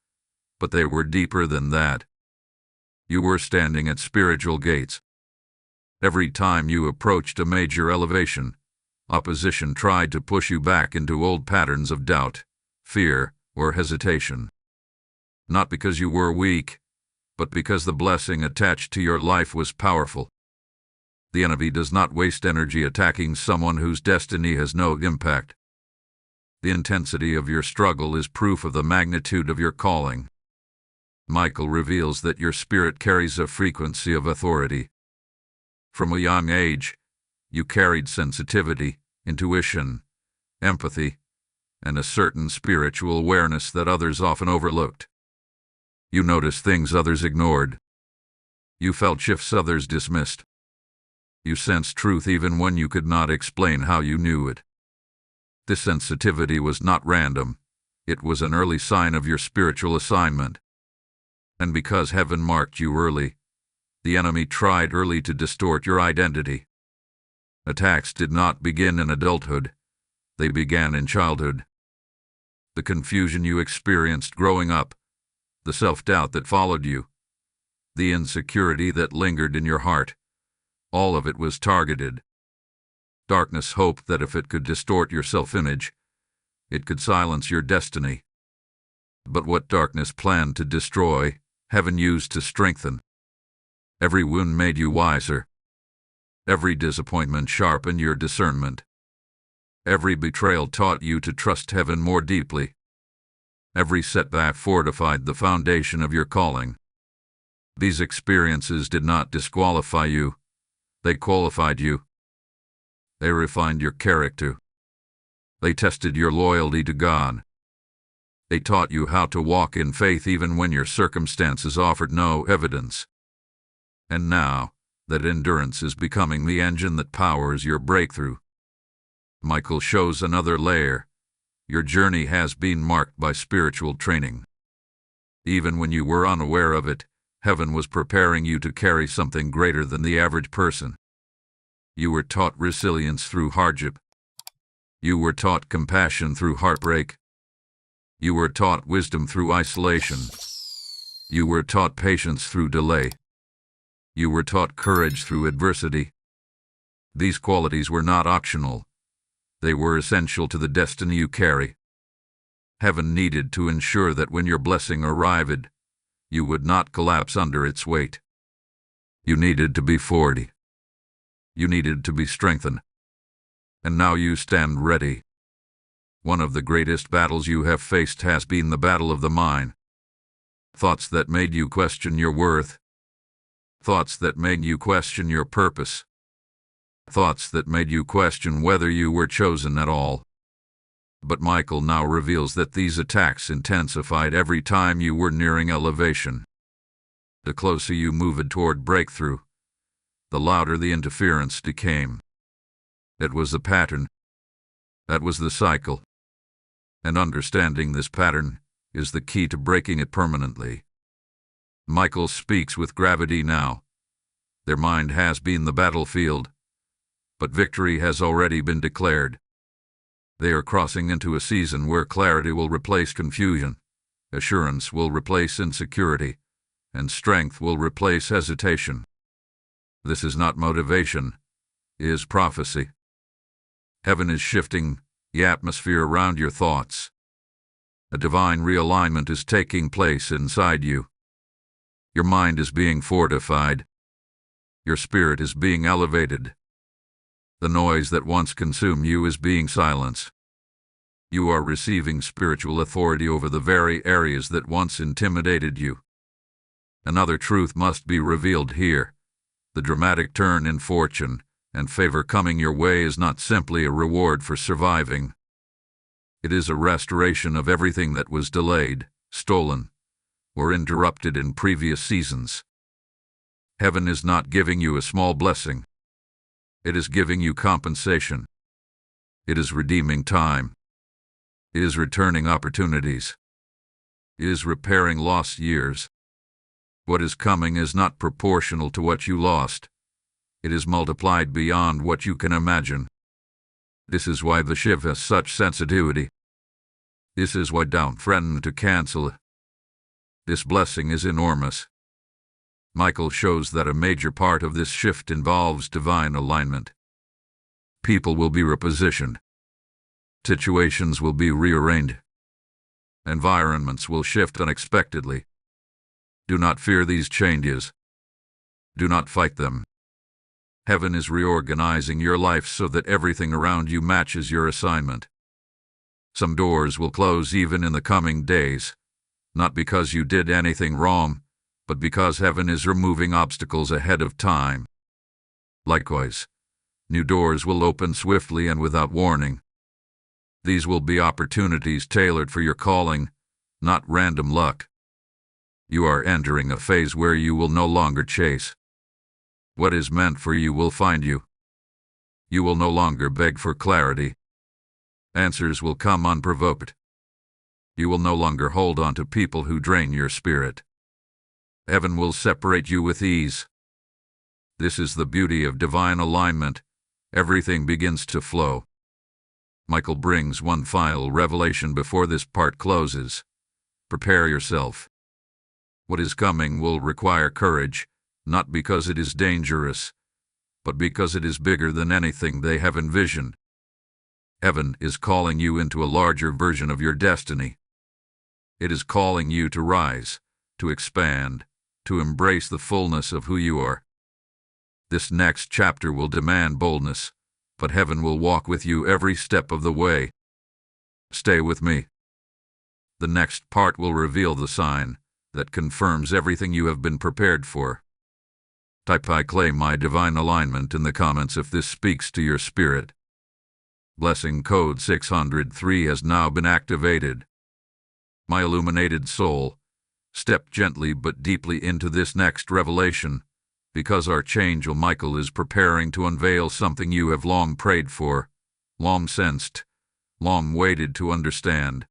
but they were deeper than that. You were standing at spiritual gates. Every time you approached a major elevation, opposition tried to push you back into old patterns of doubt, fear, or hesitation. Not because you were weak, but because the blessing attached to your life was powerful. The enemy does not waste energy attacking someone whose destiny has no impact. The intensity of your struggle is proof of the magnitude of your calling. Michael reveals that your spirit carries a frequency of authority. From a young age, you carried sensitivity, intuition, empathy, and a certain spiritual awareness that others often overlooked. You noticed things others ignored. You felt shifts others dismissed. You sensed truth even when you could not explain how you knew it. This sensitivity was not random. It was an early sign of your spiritual assignment. And because heaven marked you early, the enemy tried early to distort your identity. Attacks did not begin in adulthood. They began in childhood. The confusion you experienced growing up, the self-doubt that followed you, the insecurity that lingered in your heart, all of it was targeted. Darkness hoped that if it could distort your self-image, it could silence your destiny. But what darkness planned to destroy, heaven used to strengthen. Every wound made you wiser. Every disappointment sharpened your discernment. Every betrayal taught you to trust heaven more deeply. Every setback fortified the foundation of your calling. These experiences did not disqualify you. They qualified you. They refined your character. They tested your loyalty to God. They taught you how to walk in faith even when your circumstances offered no evidence. And now, that endurance is becoming the engine that powers your breakthrough. Michael shows another layer. Your journey has been marked by spiritual training. Even when you were unaware of it, heaven was preparing you to carry something greater than the average person. You were taught resilience through hardship. You were taught compassion through heartbreak. You were taught wisdom through isolation. You were taught patience through delay. You were taught courage through adversity. These qualities were not optional. They were essential to the destiny you carry. Heaven needed to ensure that when your blessing arrived, you would not collapse under its weight. You needed to be 40. You needed to be strengthened. And now you stand ready. One of the greatest battles you have faced has been the battle of the mind. Thoughts that made you question your worth. Thoughts that made you question your purpose. Thoughts that made you question whether you were chosen at all. But Michael now reveals that these attacks intensified every time you were nearing elevation. The closer you moved toward breakthrough, the louder the interference became. It was the pattern. That was the cycle. And understanding this pattern is the key to breaking it permanently. Michael speaks with gravity now. Their mind has been the battlefield, but victory has already been declared. They are crossing into a season where clarity will replace confusion, assurance will replace insecurity, and strength will replace hesitation. This is not motivation, it is prophecy. Heaven is shifting the atmosphere around your thoughts. A divine realignment is taking place inside you. Your mind is being fortified. Your spirit is being elevated. The noise that once consumed you is being silenced. You are receiving spiritual authority over the very areas that once intimidated you. Another truth must be revealed here. The dramatic turn in fortune and favor coming your way is not simply a reward for surviving. It is a restoration of everything that was delayed, stolen, or interrupted in previous seasons. Heaven is not giving you a small blessing. It is giving you compensation. It is redeeming time. It is returning opportunities. It is repairing lost years. What is coming is not proportional to what you lost. It is multiplied beyond what you can imagine. This is why the shift has such sensitivity. This is why don't threaten to cancel it. This blessing is enormous. Michael shows that a major part of this shift involves divine alignment. People will be repositioned. Situations will be rearranged. Environments will shift unexpectedly. Do not fear these changes. Do not fight them. Heaven is reorganizing your life so that everything around you matches your assignment. Some doors will close even in the coming days, not because you did anything wrong, but because heaven is removing obstacles ahead of time. Likewise, new doors will open swiftly and without warning. These will be opportunities tailored for your calling, not random luck. You are entering a phase where you will no longer chase. What is meant for you will find you. You will no longer beg for clarity. Answers will come unprovoked. You will no longer hold on to people who drain your spirit. Heaven will separate you with ease. This is the beauty of divine alignment. Everything begins to flow. Michael brings one final revelation before this part closes. Prepare yourself. What is coming will require courage, not because it is dangerous, but because it is bigger than anything they have envisioned. Heaven is calling you into a larger version of your destiny. It is calling you to rise, to expand, to embrace the fullness of who you are. This next chapter will demand boldness, but heaven will walk with you every step of the way. Stay with me. The next part will reveal the sign that confirms everything you have been prepared for. Type "I claim my divine alignment" in the comments if this speaks to your spirit. Blessing code 603 has now been activated. My illuminated soul, step gently but deeply into this next revelation, because Archangel Michael is preparing to unveil something you have long prayed for, long sensed, long waited to understand.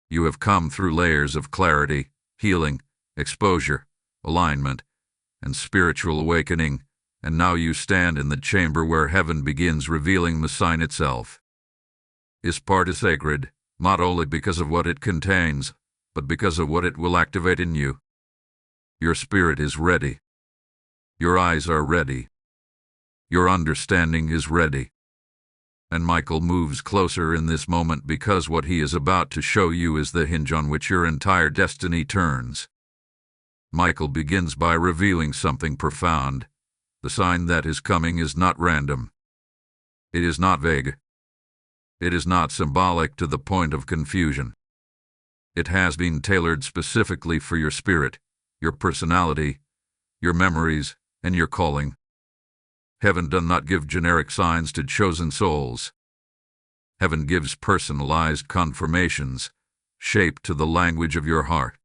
You have come through layers of clarity, healing, exposure, alignment, and spiritual awakening, and now you stand in the chamber where heaven begins revealing the sign itself. This part is sacred, not only because of what it contains, but because of what it will activate in you. Your spirit is ready. Your eyes are ready. Your understanding is ready. And Michael moves closer in this moment because what he is about to show you is the hinge on which your entire destiny turns. Michael begins by revealing something profound. The sign that is coming is not random. It is not vague. It is not symbolic to the point of confusion. It has been tailored specifically for your spirit, your personality, your memories, and your calling. Heaven does not give generic signs to chosen souls. Heaven gives personalized confirmations, shaped to the language of your heart.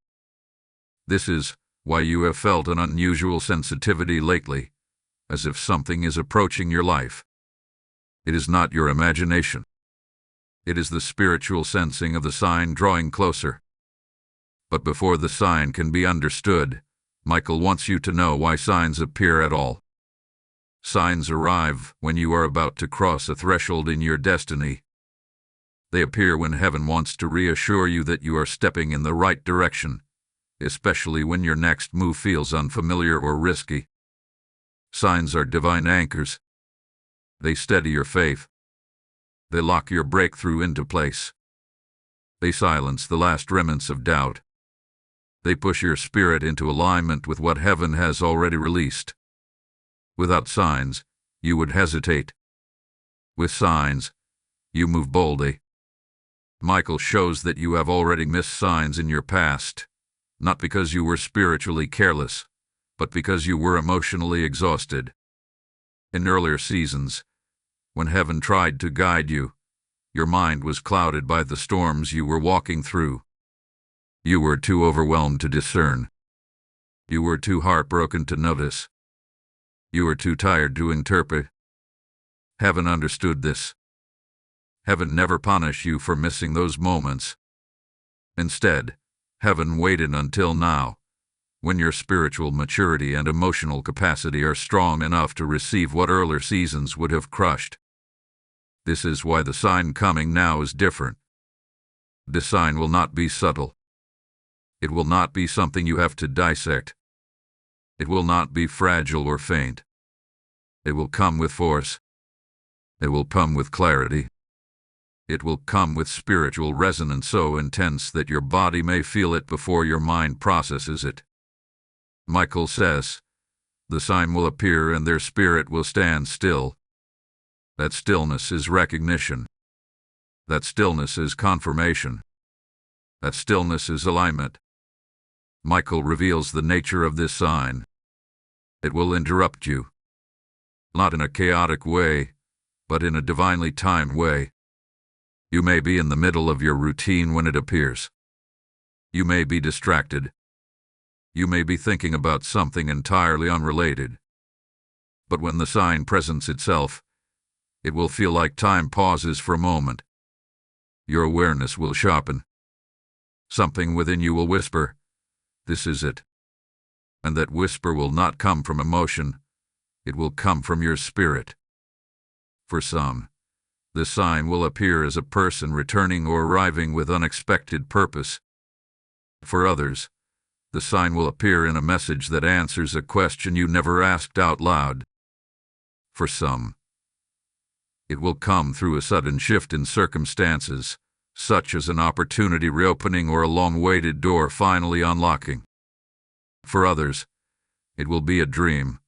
This is why you have felt an unusual sensitivity lately, as if something is approaching your life. It is not your imagination. It is the spiritual sensing of the sign drawing closer. But before the sign can be understood, Michael wants you to know why signs appear at all. Signs arrive when you are about to cross a threshold in your destiny. They appear when heaven wants to reassure you that you are stepping in the right direction, especially when your next move feels unfamiliar or risky. Signs are divine anchors. They steady your faith. They lock your breakthrough into place. They silence the last remnants of doubt. They push your spirit into alignment with what heaven has already released. Without signs, you would hesitate. With signs, you move boldly. Michael shows that you have already missed signs in your past, not because you were spiritually careless, but because you were emotionally exhausted. In earlier seasons, when heaven tried to guide you, your mind was clouded by the storms you were walking through. You were too overwhelmed to discern. You were too heartbroken to notice. You were too tired to interpret. Heaven understood this. Heaven never punished you for missing those moments. Instead, heaven waited until now, when your spiritual maturity and emotional capacity are strong enough to receive what earlier seasons would have crushed. This is why the sign coming now is different. This sign will not be subtle. It will not be something you have to dissect. It will not be fragile or faint. It will come with force. It will come with clarity. It will come with spiritual resonance so intense that your body may feel it before your mind processes it. Michael says, the sign will appear and their spirit will stand still. That stillness is recognition. That stillness is confirmation. That stillness is alignment. Michael reveals the nature of this sign. It will interrupt you. Not in a chaotic way, but in a divinely timed way. You may be in the middle of your routine when it appears. You may be distracted. You may be thinking about something entirely unrelated. But when the sign presents itself, it will feel like time pauses for a moment. Your awareness will sharpen. Something within you will whisper, "This is it." And that whisper will not come from emotion. It will come from your spirit. For some, the sign will appear as a person returning or arriving with unexpected purpose. For others, the sign will appear in a message that answers a question you never asked out loud. For some, it will come through a sudden shift in circumstances, such as an opportunity reopening or a long-awaited door finally unlocking. For others, it will be a dream,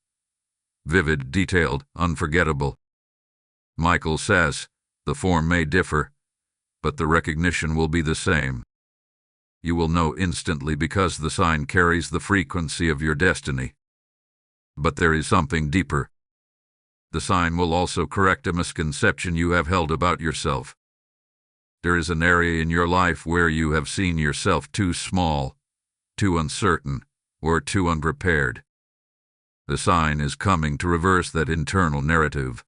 vivid, detailed, unforgettable. Michael says, the form may differ, but the recognition will be the same. You will know instantly because the sign carries the frequency of your destiny. But there is something deeper. The sign will also correct a misconception you have held about yourself. There is an area in your life where you have seen yourself too small, too uncertain, or too unprepared. The sign is coming to reverse that internal narrative.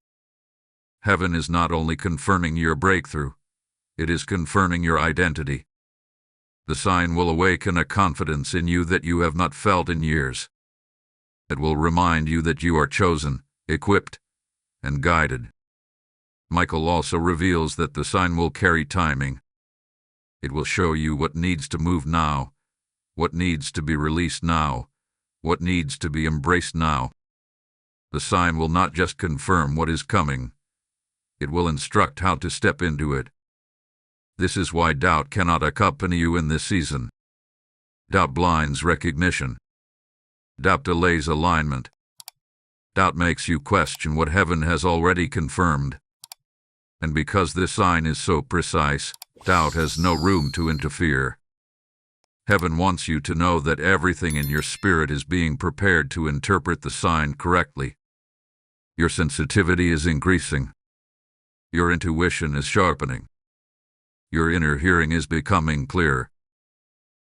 Heaven is not only confirming your breakthrough, it is confirming your identity. The sign will awaken a confidence in you that you have not felt in years. It will remind you that you are chosen, equipped, and guided. Michael also reveals that the sign will carry timing. It will show you what needs to move now, what needs to be released now, what needs to be embraced now. The sign will not just confirm what is coming, it will instruct how to step into it. This is why doubt cannot accompany you in this season. Doubt blinds recognition. Doubt delays alignment. Doubt makes you question what heaven has already confirmed. And because this sign is so precise, doubt has no room to interfere. Heaven wants you to know that everything in your spirit is being prepared to interpret the sign correctly. Your sensitivity is increasing. Your intuition is sharpening. Your inner hearing is becoming clear.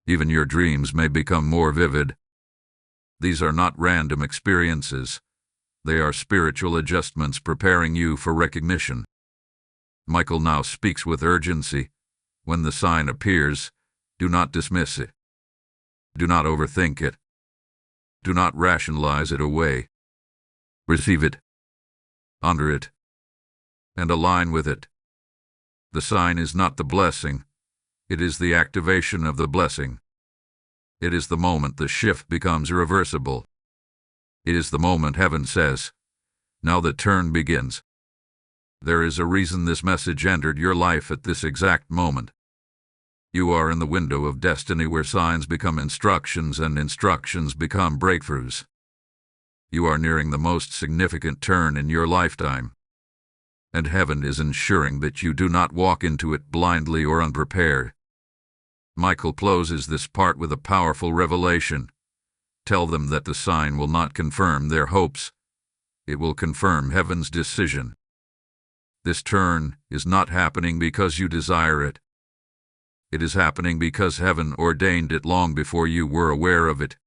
Even your dreams may become more vivid. These are not random experiences. They are spiritual adjustments preparing you for recognition. Michael now speaks with urgency. When the sign appears, do not dismiss it. Do not overthink it. Do not rationalize it away. Receive it. Honor it. And align with it. The sign is not the blessing. It is the activation of the blessing. It is the moment the shift becomes irreversible. It is the moment heaven says, "Now the turn begins." There is a reason this message entered your life at this exact moment. You are in the window of destiny where signs become instructions and instructions become breakthroughs. You are nearing the most significant turn in your lifetime. And heaven is ensuring that you do not walk into it blindly or unprepared. Michael closes this part with a powerful revelation. Tell them that the sign will not confirm their hopes. It will confirm heaven's decision. This turn is not happening because you desire it. It is happening because heaven ordained it long before you were aware of it.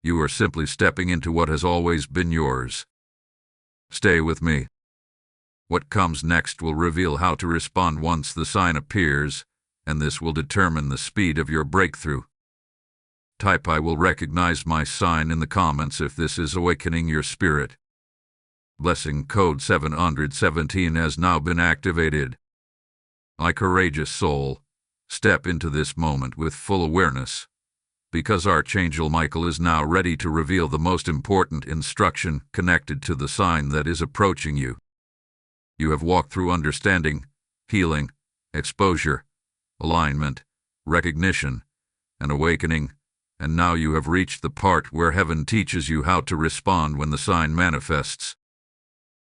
You are simply stepping into what has always been yours. Stay with me. What comes next will reveal how to respond once the sign appears, and this will determine the speed of your breakthrough. Type "I will recognize my sign" in the comments if this is awakening your spirit. Blessing code 717 has now been activated. My courageous soul, step into this moment with full awareness, because Archangel Michael is now ready to reveal the most important instruction connected to the sign that is approaching you. You have walked through understanding, healing, exposure, alignment, recognition, and awakening, and now you have reached the part where heaven teaches you how to respond when the sign manifests.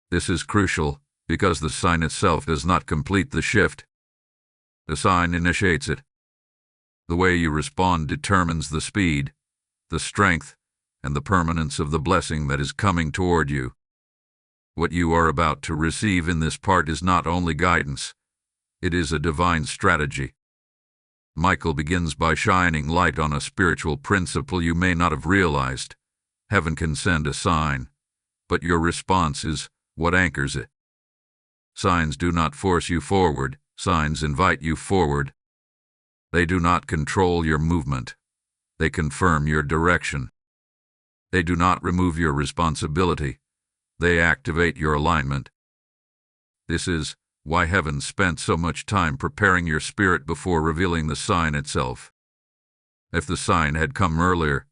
This is crucial because the sign itself does not complete the shift. The sign initiates it. The way you respond determines the speed, the strength, and the permanence of the blessing that is coming toward you. What you are about to receive in this part is not only guidance, it is a divine strategy. Michael begins by shining light on a spiritual principle you may not have realized. Heaven can send a sign, but your response is what anchors it. Signs do not force you forward, signs invite you forward. They do not control your movement. They confirm your direction. They do not remove your responsibility. They activate your alignment. This is why heaven spent so much time preparing your spirit before revealing the sign itself. If the sign had come earlier,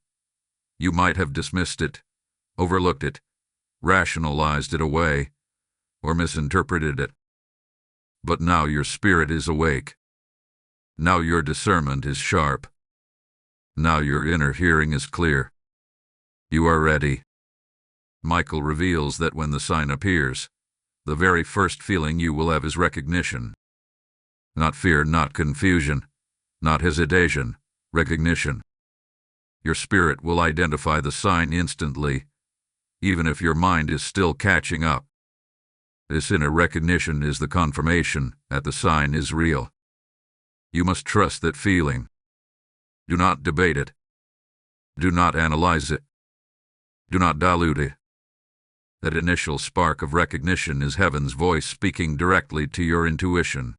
you might have dismissed it, overlooked it, rationalized it away, or misinterpreted it. But now your spirit is awake. Now your discernment is sharp. Now your inner hearing is clear. You are ready. Michael reveals that when the sign appears, the very first feeling you will have is recognition. Not fear, not confusion, not hesitation, recognition. Your spirit will identify the sign instantly, even if your mind is still catching up. This inner recognition is the confirmation that the sign is real. You must trust that feeling. Do not debate it. Do not analyze it. Do not dilute it. That initial spark of recognition is heaven's voice speaking directly to your intuition.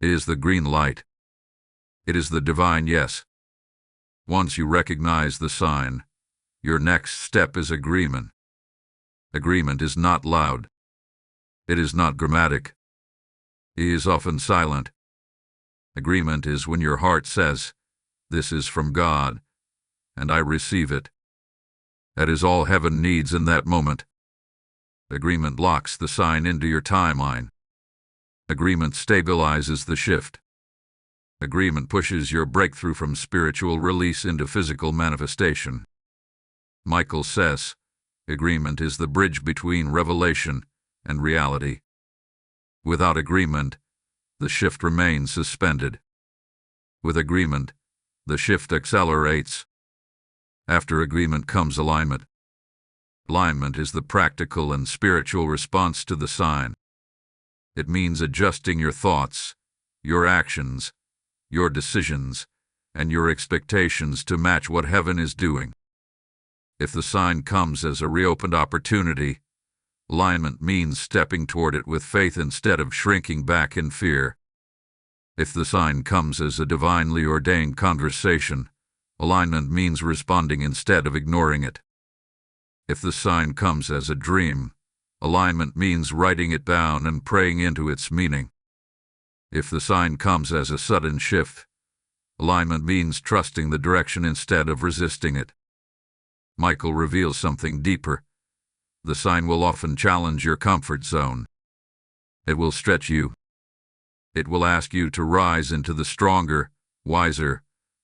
It is the green light. It is the divine yes. Once you recognize the sign, your next step is agreement. Agreement is not loud. It is not dramatic. It is often silent. Agreement is when your heart says, "This is from God, and I receive it." That is all heaven needs in that moment. Agreement locks the sign into your timeline. Agreement stabilizes the shift. Agreement pushes your breakthrough from spiritual release into physical manifestation. Michael says, agreement is the bridge between revelation and reality. Without agreement, the shift remains suspended. With agreement, the shift accelerates. After agreement comes alignment. Alignment is the practical and spiritual response to the sign. It means adjusting your thoughts, your actions, your decisions, and your expectations to match what heaven is doing. If the sign comes as a reopened opportunity, alignment means stepping toward it with faith instead of shrinking back in fear. If the sign comes as a divinely ordained conversation, alignment means responding instead of ignoring it. If the sign comes as a dream, alignment means writing it down and praying into its meaning. If the sign comes as a sudden shift, alignment means trusting the direction instead of resisting it. Michael reveals something deeper. The sign will often challenge your comfort zone. It will stretch you. It will ask you to rise into the stronger, wiser,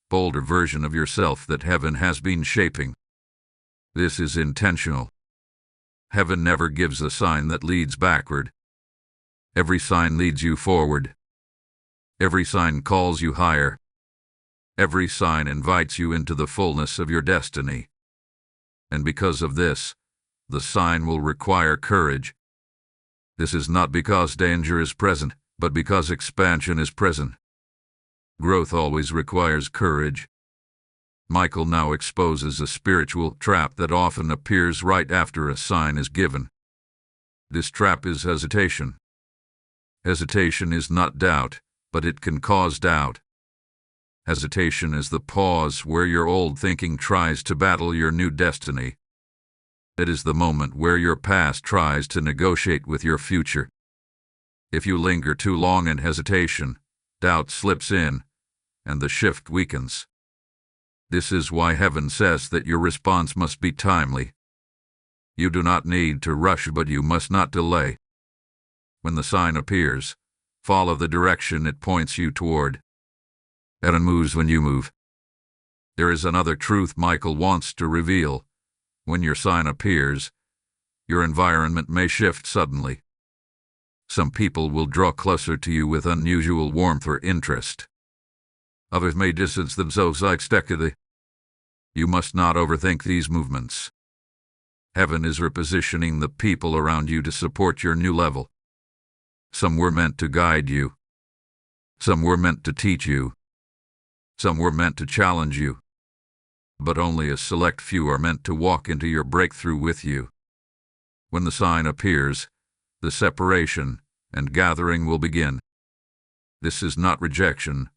bolder version of yourself that heaven has been shaping. This is intentional. Heaven never gives a sign that leads backward. Every sign leads you forward. Every sign calls you higher. Every sign invites you into the fullness of your destiny. And because of this, the sign will require courage. This is not because danger is present, but because expansion is present. Growth always requires courage. Michael now exposes a spiritual trap that often appears right after a sign is given. This trap is hesitation. Hesitation is not doubt, but it can cause doubt. Hesitation is the pause where your old thinking tries to battle your new destiny. It is the moment where your past tries to negotiate with your future. If you linger too long in hesitation, doubt slips in, and the shift weakens. This is why heaven says that your response must be timely. You do not need to rush, but you must not delay. When the sign appears, follow the direction it points you toward. Heaven moves when you move. There is another truth Michael wants to reveal. When your sign appears, your environment may shift suddenly. Some people will draw closer to you with unusual warmth or interest. Others may distance themselves unexpectedly. You must not overthink these movements. Heaven is repositioning the people around you to support your new level. Some were meant to guide you. Some were meant to teach you. Some were meant to challenge you. But only a select few are meant to walk into your breakthrough with you. When the sign appears, the separation and gathering will begin. This is not rejection.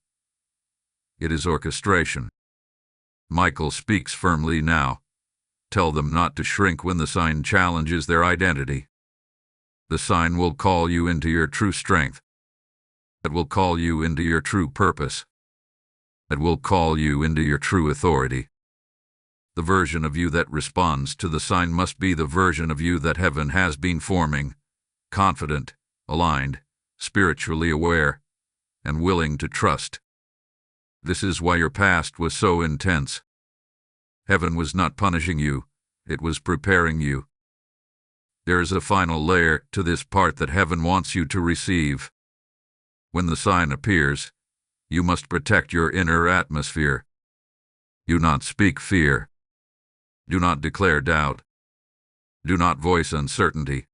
It is orchestration. Michael speaks firmly now. Tell them not to shrink when the sign challenges their identity. The sign will call you into your true strength. It will call you into your true purpose. It will call you into your true authority. The version of you that responds to the sign must be the version of you that heaven has been forming, confident, aligned, spiritually aware, and willing to trust. This is why your past was so intense. Heaven was not punishing you, it was preparing you. There is a final layer to this part that heaven wants you to receive. When the sign appears, you must protect your inner atmosphere. Do not speak fear. Do not declare doubt. Do not voice uncertainty.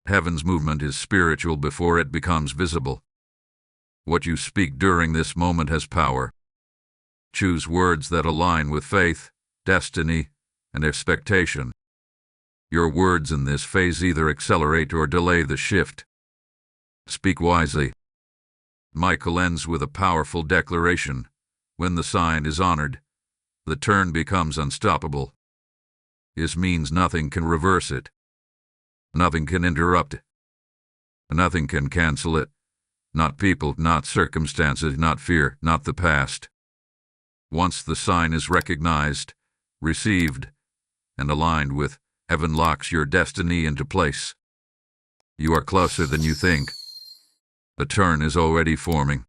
Heaven's movement is spiritual before it becomes visible. What you speak during this moment has power. Choose words that align with faith, destiny, and expectation. Your words in this phase either accelerate or delay the shift. Speak wisely. Michael ends with a powerful declaration. When the sign is honored, the turn becomes unstoppable. This means nothing can reverse it. Nothing can interrupt it. Nothing can cancel it. Not people, not circumstances, not fear, not the past. Once the sign is recognized, received, and aligned with heaven, locks your destiny into place. You are closer than you think. The turn is already forming,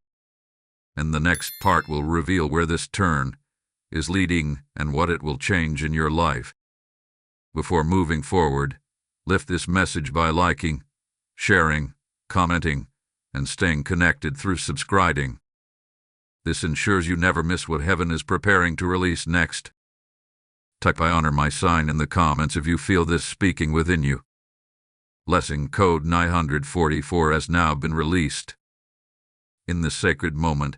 and the next part will reveal where this turn is leading and what it will change in your life. Before moving forward, lift this message by liking, sharing, commenting, and staying connected through subscribing. This ensures you never miss what heaven is preparing to release next. Type "I honor my sign" in the comments if you feel this speaking within you. Blessing code 944 has now been released. In this sacred moment,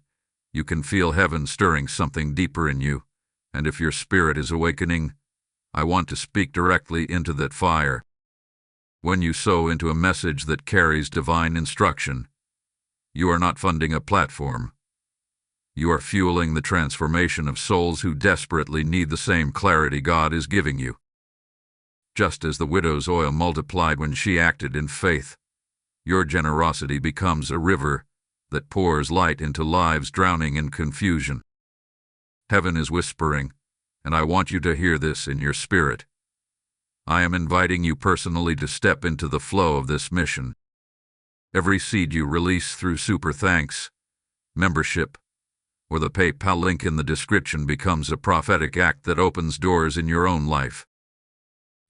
you can feel heaven stirring something deeper in you, and if your spirit is awakening, I want to speak directly into that fire. When you sow into a message that carries divine instruction, you are not funding a platform. You are fueling the transformation of souls who desperately need the same clarity God is giving you. Just as the widow's oil multiplied when she acted in faith, your generosity becomes a river that pours light into lives drowning in confusion. Heaven is whispering, and I want you to hear this in your spirit. I am inviting you personally to step into the flow of this mission. Every seed you release through super thanks, membership, or the PayPal link in the description becomes a prophetic act that opens doors in your own life.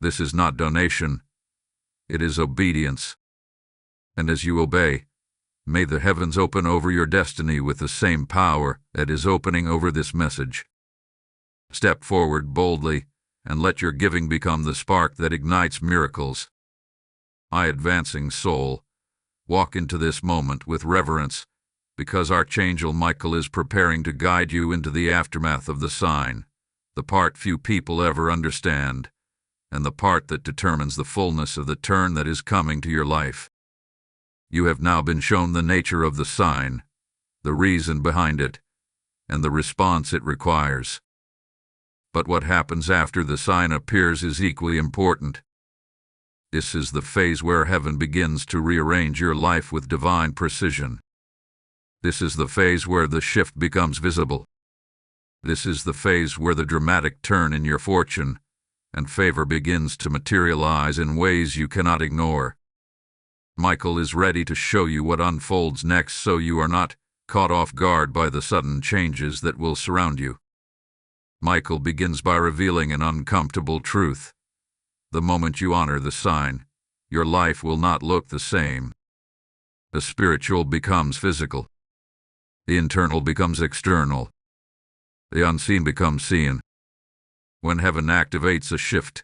This is not donation, it is obedience. And as you obey, may the heavens open over your destiny with the same power that is opening over this message. Step forward boldly, and let your giving become the spark that ignites miracles. Advancing soul, walk into this moment with reverence, because Archangel Michael is preparing to guide you into the aftermath of the sign, the part few people ever understand, and the part that determines the fullness of the turn that is coming to your life. You have now been shown the nature of the sign, the reason behind it, and the response it requires. But what happens after the sign appears is equally important. This is the phase where heaven begins to rearrange your life with divine precision. This is the phase where the shift becomes visible. This is the phase where the dramatic turn in your fortune and favor begins to materialize in ways you cannot ignore. Michael is ready to show you what unfolds next so you are not caught off guard by the sudden changes that will surround you. Michael begins by revealing an uncomfortable truth. The moment you honor the sign, your life will not look the same. The spiritual becomes physical. The internal becomes external. The unseen becomes seen. When heaven activates a shift,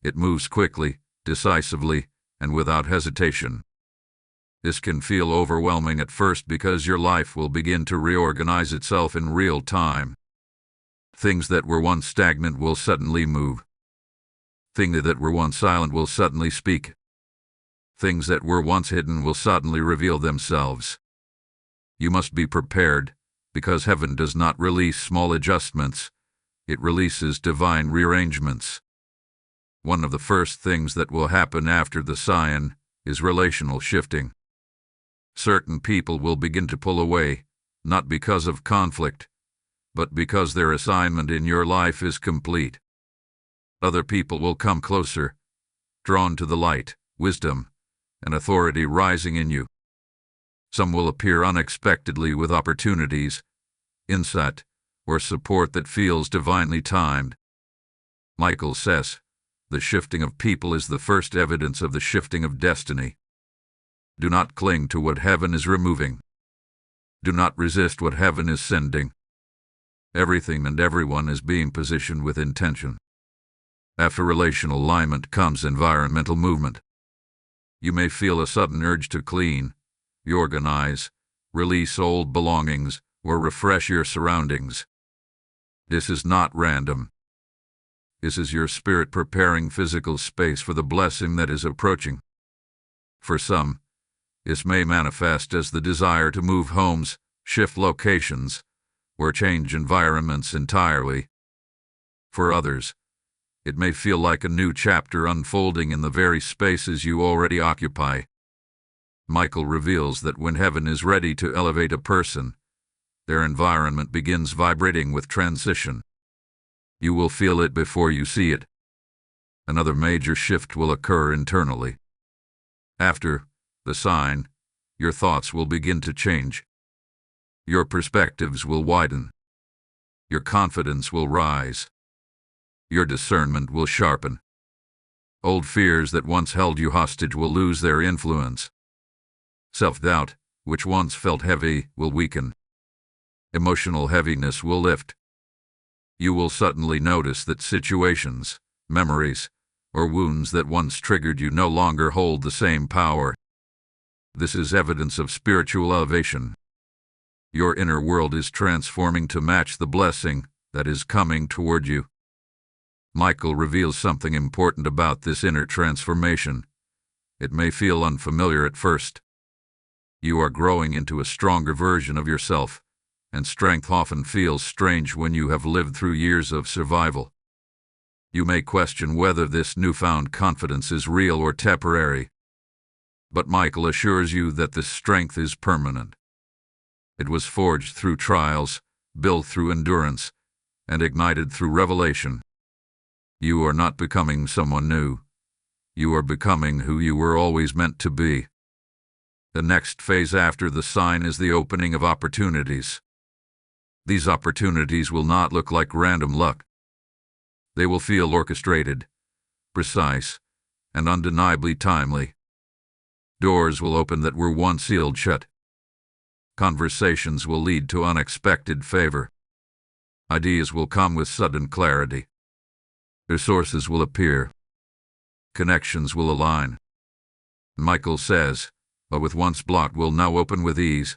it moves quickly, decisively, and without hesitation. This can feel overwhelming at first because your life will begin to reorganize itself in real time. Things that were once stagnant will suddenly move. Things that were once silent will suddenly speak. Things that were once hidden will suddenly reveal themselves. You must be prepared, because heaven does not release small adjustments, it releases divine rearrangements. One of the first things that will happen after the sign is relational shifting. Certain people will begin to pull away, not because of conflict, but because their assignment in your life is complete. Other people will come closer, drawn to the light, wisdom, and authority rising in you. Some will appear unexpectedly with opportunities, insight, or support that feels divinely timed. Michael says, the shifting of people is the first evidence of the shifting of destiny. Do not cling to what heaven is removing. Do not resist what heaven is sending. Everything and everyone is being positioned with intention. After relational alignment comes environmental movement. You may feel a sudden urge to clean, reorganize, release old belongings, or refresh your surroundings. This is not random. This is your spirit preparing physical space for the blessing that is approaching. For some, This may manifest as the desire to move homes, shift locations, or change environments entirely. For others, it may feel like a new chapter unfolding in the very spaces you already occupy. Michael reveals that when heaven is ready to elevate a person, their environment begins vibrating with transition. You will feel it before you see it. Another major shift will occur internally. After the sign, your thoughts will begin to change. Your perspectives will widen. Your confidence will rise. Your discernment will sharpen. Old fears that once held you hostage will lose their influence. Self-doubt, which once felt heavy, will weaken. Emotional heaviness will lift. You will suddenly notice that situations, memories, or wounds that once triggered you no longer hold the same power. This is evidence of spiritual elevation. Your inner world is transforming to match the blessing that is coming toward you. Michael reveals something important about this inner transformation. It may feel unfamiliar at first. You are growing into a stronger version of yourself, and strength often feels strange when you have lived through years of survival. You may question whether this newfound confidence is real or temporary. But Michael assures you that this strength is permanent. It was forged through trials, built through endurance, and ignited through revelation. You are not becoming someone new. You are becoming who you were always meant to be. The next phase after the sign is the opening of opportunities. These opportunities will not look like random luck. They will feel orchestrated, precise, and undeniably timely. Doors will open that were once sealed shut. Conversations will lead to unexpected favor. Ideas will come with sudden clarity. Resources will appear. Connections will align. Michael says, what was once blocked will now open with ease.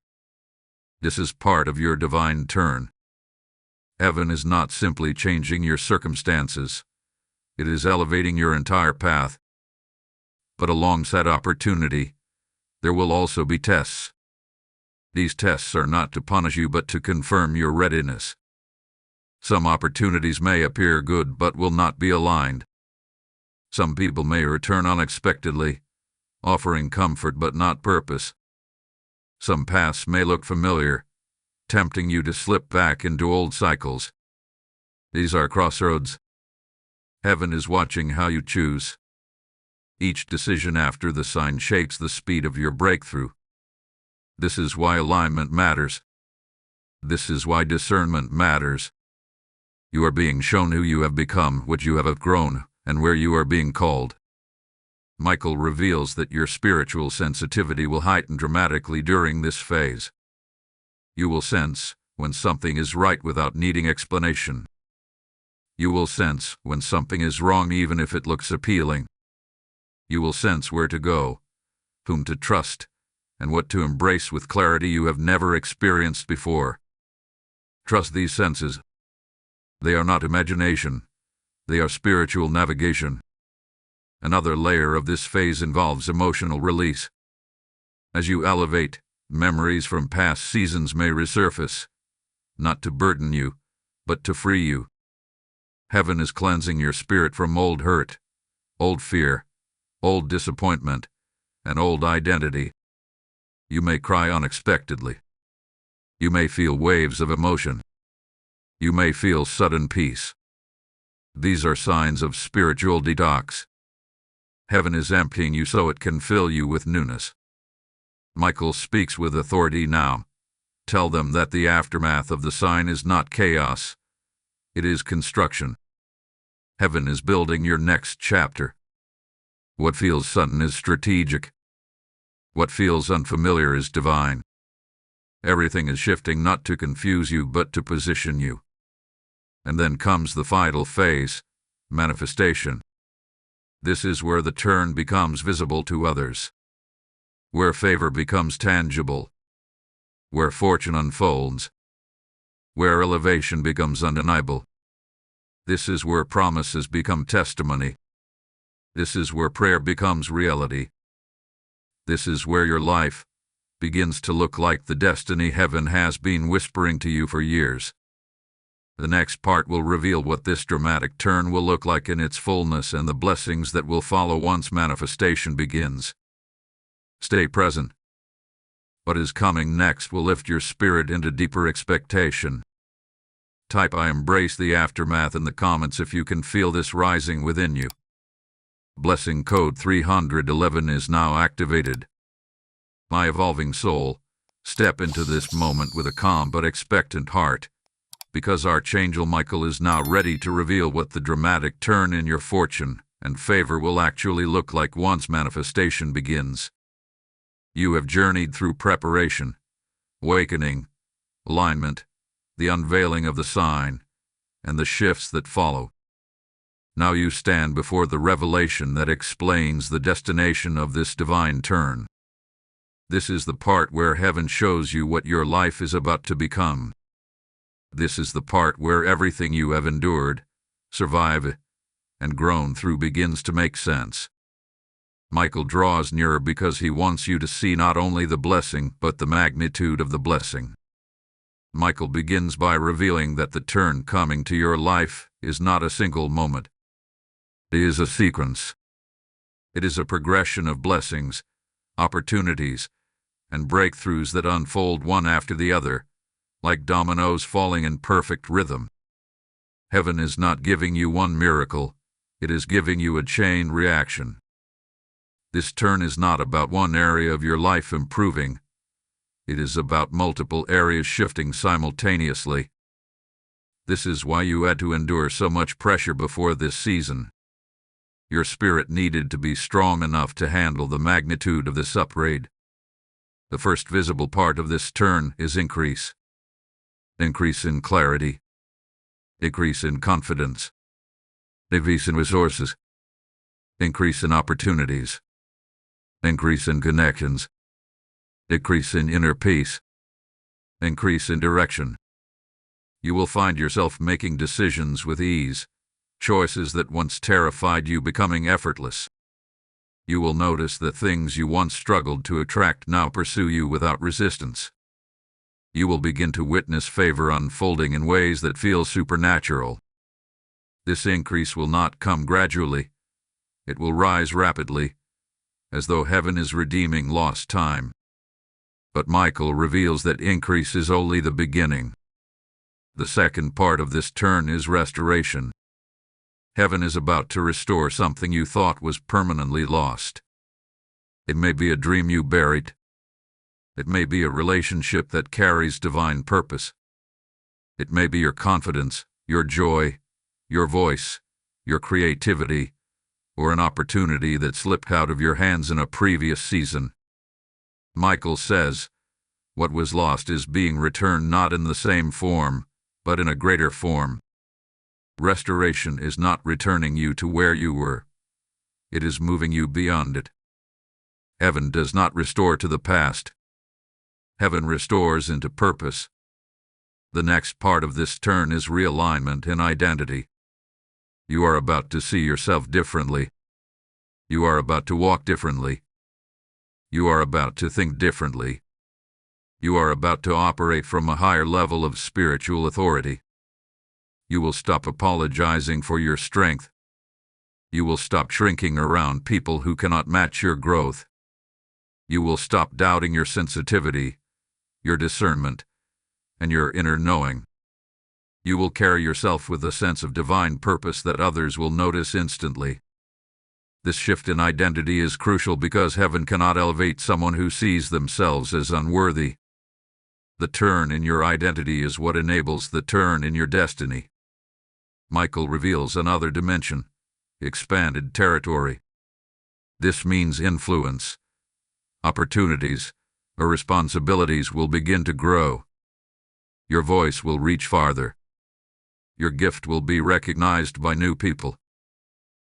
This is part of your divine turn. Heaven is not simply changing your circumstances. It is elevating your entire path. But alongside opportunity, there will also be tests. These tests are not to punish you but to confirm your readiness. Some opportunities may appear good but will not be aligned. Some people may return unexpectedly, offering comfort but not purpose. Some paths may look familiar, tempting you to slip back into old cycles. These are crossroads. Heaven is watching how you choose. Each decision after the sign shapes the speed of your breakthrough. This is why alignment matters. This is why discernment matters. You are being shown who you have become, what you have outgrown, and where you are being called. Michael reveals that your spiritual sensitivity will heighten dramatically during this phase. You will sense when something is right without needing explanation. You will sense when something is wrong even if it looks appealing. You will sense where to go, whom to trust, and what to embrace with clarity you have never experienced before. Trust these senses. They are not imagination. They are spiritual navigation. Another layer of this phase involves emotional release. As you elevate, memories from past seasons may resurface, not to burden you, but to free you. Heaven is cleansing your spirit from old hurt, old fear, old disappointment, and old identity. You may cry unexpectedly. You may feel waves of emotion. You may feel sudden peace. These are signs of spiritual detox. Heaven is emptying you so it can fill you with newness. Michael speaks with authority now. Tell them that the aftermath of the sign is not chaos. It is construction. Heaven is building your next chapter. What feels sudden is strategic. What feels unfamiliar is divine. Everything is shifting not to confuse you but to position you. And then comes the final phase, manifestation. This is where the turn becomes visible to others, where favor becomes tangible, where fortune unfolds, where elevation becomes undeniable. This is where promises become testimony. This is where prayer becomes reality. This is where your life begins to look like the destiny heaven has been whispering to you for years. The next part will reveal what this dramatic turn will look like in its fullness and the blessings that will follow once manifestation begins. Stay present. What is coming next will lift your spirit into deeper expectation. Type "I embrace the aftermath" in the comments if you can feel this rising within you. Blessing code 311 is now activated. My evolving soul, step into this moment with a calm but expectant heart, because Archangel Michael is now ready to reveal what the dramatic turn in your fortune and favor will actually look like once manifestation begins. You have journeyed through preparation, awakening, alignment, the unveiling of the sign, and the shifts that follow. Now you stand before the revelation that explains the destination of this divine turn. This is the part where heaven shows you what your life is about to become. This is the part where everything you have endured, survived, and grown through begins to make sense. Michael draws nearer because he wants you to see not only the blessing but the magnitude of the blessing. Michael begins by revealing that the turn coming to your life is not a single moment. It is a sequence. It is a progression of blessings, opportunities, and breakthroughs that unfold one after the other, like dominoes falling in perfect rhythm. Heaven is not giving you one miracle, it is giving you a chain reaction. This turn is not about one area of your life improving, it is about multiple areas shifting simultaneously. This is why you had to endure so much pressure before this season. Your spirit needed to be strong enough to handle the magnitude of this upgrade. The first visible part of this turn is increase. Increase in clarity. Increase in confidence. Increase in resources. Increase in opportunities. Increase in connections. Increase in inner peace. Increase in direction. You will find yourself making decisions with ease, choices that once terrified you becoming effortless. You will notice that things you once struggled to attract now pursue you without resistance. You will begin to witness favor unfolding in ways that feel supernatural. This increase will not come gradually. It will rise rapidly, as though heaven is redeeming lost time. But Michael reveals that increase is only the beginning. The second part of this turn is restoration. Heaven is about to restore something you thought was permanently lost. It may be a dream you buried. It may be a relationship that carries divine purpose. It may be your confidence, your joy, your voice, your creativity, or an opportunity that slipped out of your hands in a previous season. Michael says, what was lost is being returned not in the same form, but in a greater form. Restoration is not returning you to where you were. It is moving you beyond it. Heaven does not restore to the past. Heaven restores into purpose. The next part of this turn is realignment and identity. You are about to see yourself differently. You are about to walk differently. You are about to think differently. You are about to operate from a higher level of spiritual authority. You will stop apologizing for your strength. You will stop shrinking around people who cannot match your growth. You will stop doubting your sensitivity, your discernment, and your inner knowing. You will carry yourself with a sense of divine purpose that others will notice instantly. This shift in identity is crucial because heaven cannot elevate someone who sees themselves as unworthy. The turn in your identity is what enables the turn in your destiny. Michael reveals another dimension, expanded territory. This means influence, opportunities, or responsibilities will begin to grow. Your voice will reach farther. Your gift will be recognized by new people.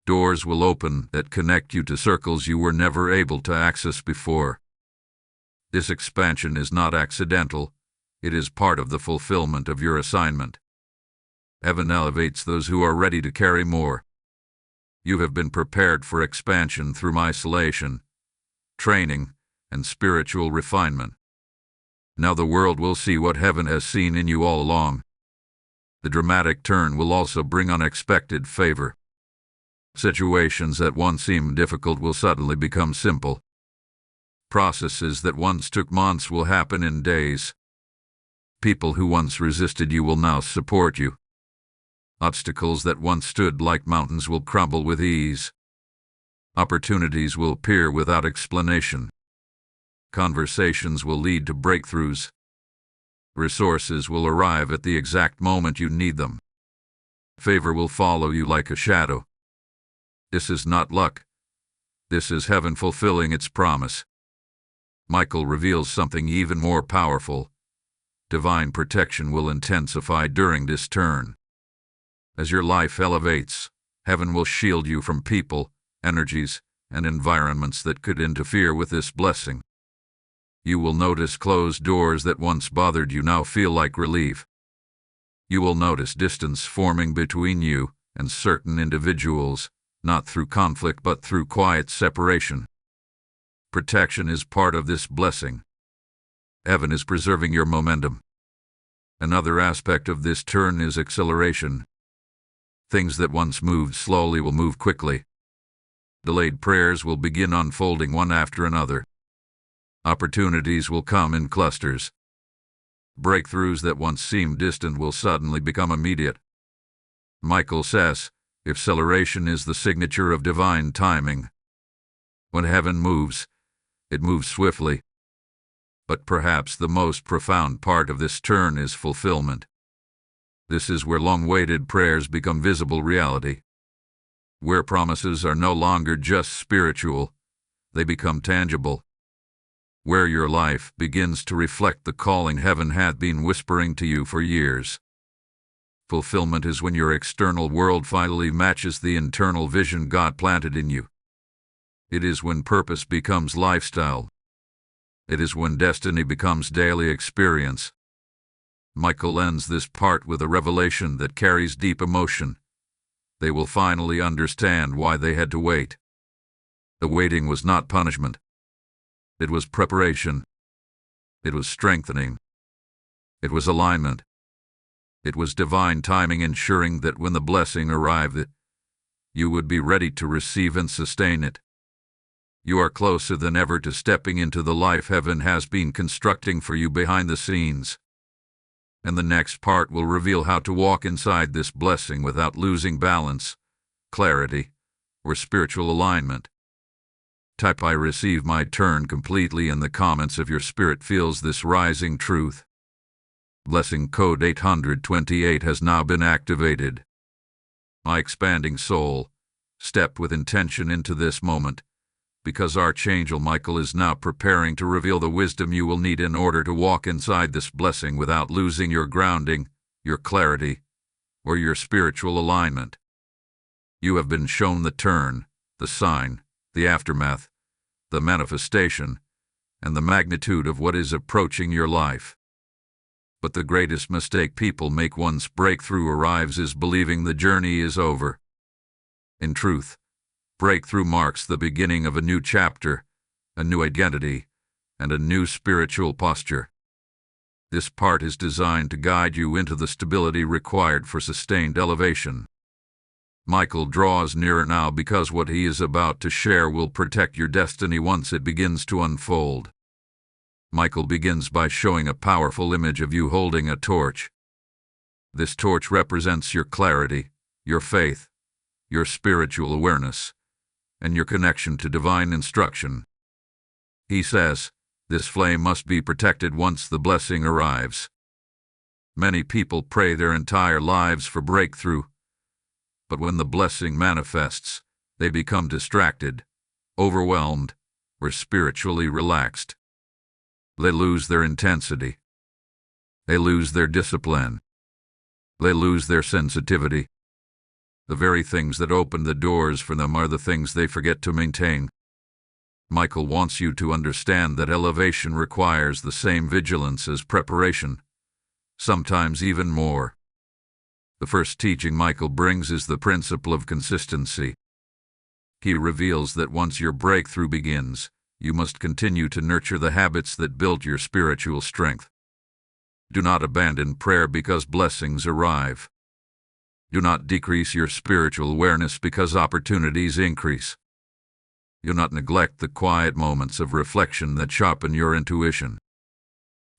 Doors will open that connect you to circles you were never able to access before. This expansion is not accidental. It is part of the fulfillment of your assignment. Heaven elevates those who are ready to carry more. You have been prepared for expansion through isolation, training, and spiritual refinement. Now the world will see what heaven has seen in you all along. The dramatic turn will also bring unexpected favor. Situations that once seemed difficult will suddenly become simple. Processes that once took months will happen in days. People who once resisted you will now support you. Obstacles that once stood like mountains will crumble with ease. Opportunities will appear without explanation. Conversations will lead to breakthroughs. Resources will arrive at the exact moment you need them. Favor will follow you like a shadow. This is not luck. This is heaven fulfilling its promise. Michael reveals something even more powerful. Divine protection will intensify during this turn. As your life elevates, heaven will shield you from people, energies, and environments that could interfere with this blessing. You will notice closed doors that once bothered you now feel like relief. You will notice distance forming between you and certain individuals, not through conflict but through quiet separation. Protection is part of this blessing. Heaven is preserving your momentum. Another aspect of this turn is acceleration. Things that once moved slowly will move quickly. Delayed prayers will begin unfolding one after another. Opportunities will come in clusters. Breakthroughs that once seemed distant will suddenly become immediate. Michael says, acceleration is the signature of divine timing. When heaven moves, it moves swiftly. But perhaps the most profound part of this turn is fulfillment. This is where long-awaited prayers become visible reality. Where promises are no longer just spiritual, they become tangible. Where your life begins to reflect the calling heaven had been whispering to you for years. Fulfillment is when your external world finally matches the internal vision God planted in you. It is when purpose becomes lifestyle. It is when destiny becomes daily experience. Michael ends this part with a revelation that carries deep emotion. They will finally understand why they had to wait. The waiting was not punishment. It was preparation. It was strengthening. It was alignment. It was divine timing ensuring that when the blessing arrived, you would be ready to receive and sustain it. You are closer than ever to stepping into the life heaven has been constructing for you behind the scenes. And the next part will reveal how to walk inside this blessing without losing balance, clarity, or spiritual alignment. Type "I receive my turn" completely in the comments if your spirit feels this rising truth. Blessing code 828 has now been activated. My expanding soul, step with intention into this moment, because Archangel Michael is now preparing to reveal the wisdom you will need in order to walk inside this blessing without losing your grounding, your clarity, or your spiritual alignment. You have been shown the turn, the sign, the aftermath, the manifestation, and the magnitude of what is approaching your life. But the greatest mistake people make once breakthrough arrives is believing the journey is over. In truth, breakthrough marks the beginning of a new chapter, a new identity, and a new spiritual posture. This part is designed to guide you into the stability required for sustained elevation. Michael draws nearer now because what he is about to share will protect your destiny once it begins to unfold. Michael begins by showing a powerful image of you holding a torch. This torch represents your clarity, your faith, your spiritual awareness, and your connection to divine instruction. He says, this flame must be protected once the blessing arrives. Many people pray their entire lives for breakthrough, but when the blessing manifests, they become distracted, overwhelmed, or spiritually relaxed. They lose their intensity. They lose their discipline. They lose their sensitivity. The very things that open the doors for them are the things they forget to maintain. Michael wants you to understand that elevation requires the same vigilance as preparation, sometimes even more. The first teaching Michael brings is the principle of consistency. He reveals that once your breakthrough begins, you must continue to nurture the habits that build your spiritual strength. Do not abandon prayer because blessings arrive. Do not decrease your spiritual awareness because opportunities increase. Do not neglect the quiet moments of reflection that sharpen your intuition.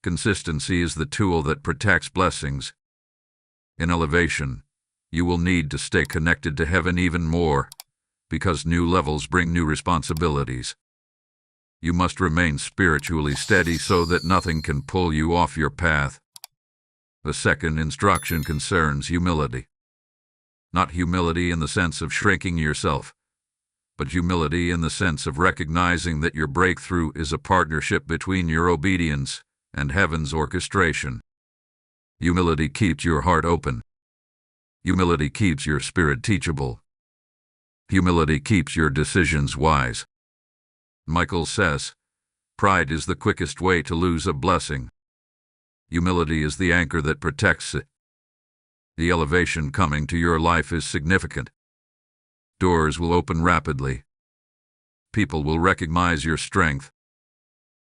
Consistency is the tool that protects blessings. In elevation, you will need to stay connected to heaven even more, because new levels bring new responsibilities. You must remain spiritually steady so that nothing can pull you off your path. The second instruction concerns humility. Not humility in the sense of shrinking yourself, but humility in the sense of recognizing that your breakthrough is a partnership between your obedience and heaven's orchestration. Humility keeps your heart open. Humility keeps your spirit teachable. Humility keeps your decisions wise. Michael says, pride is the quickest way to lose a blessing. Humility is the anchor that protects it. The elevation coming to your life is significant. Doors will open rapidly. People will recognize your strength.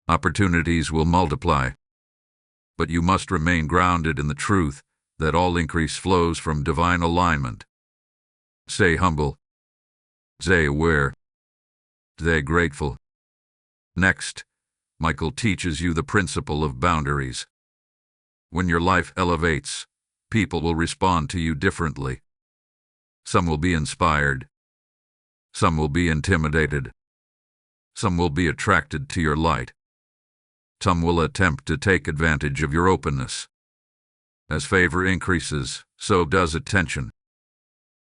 Opportunities will multiply. But you must remain grounded in the truth that all increase flows from divine alignment. Stay humble. Stay aware. Stay grateful. Next, Michael teaches you the principle of boundaries. When your life elevates, people will respond to you differently. Some will be inspired. Some will be intimidated. Some will be attracted to your light. Some will attempt to take advantage of your openness. As favor increases, so does attention.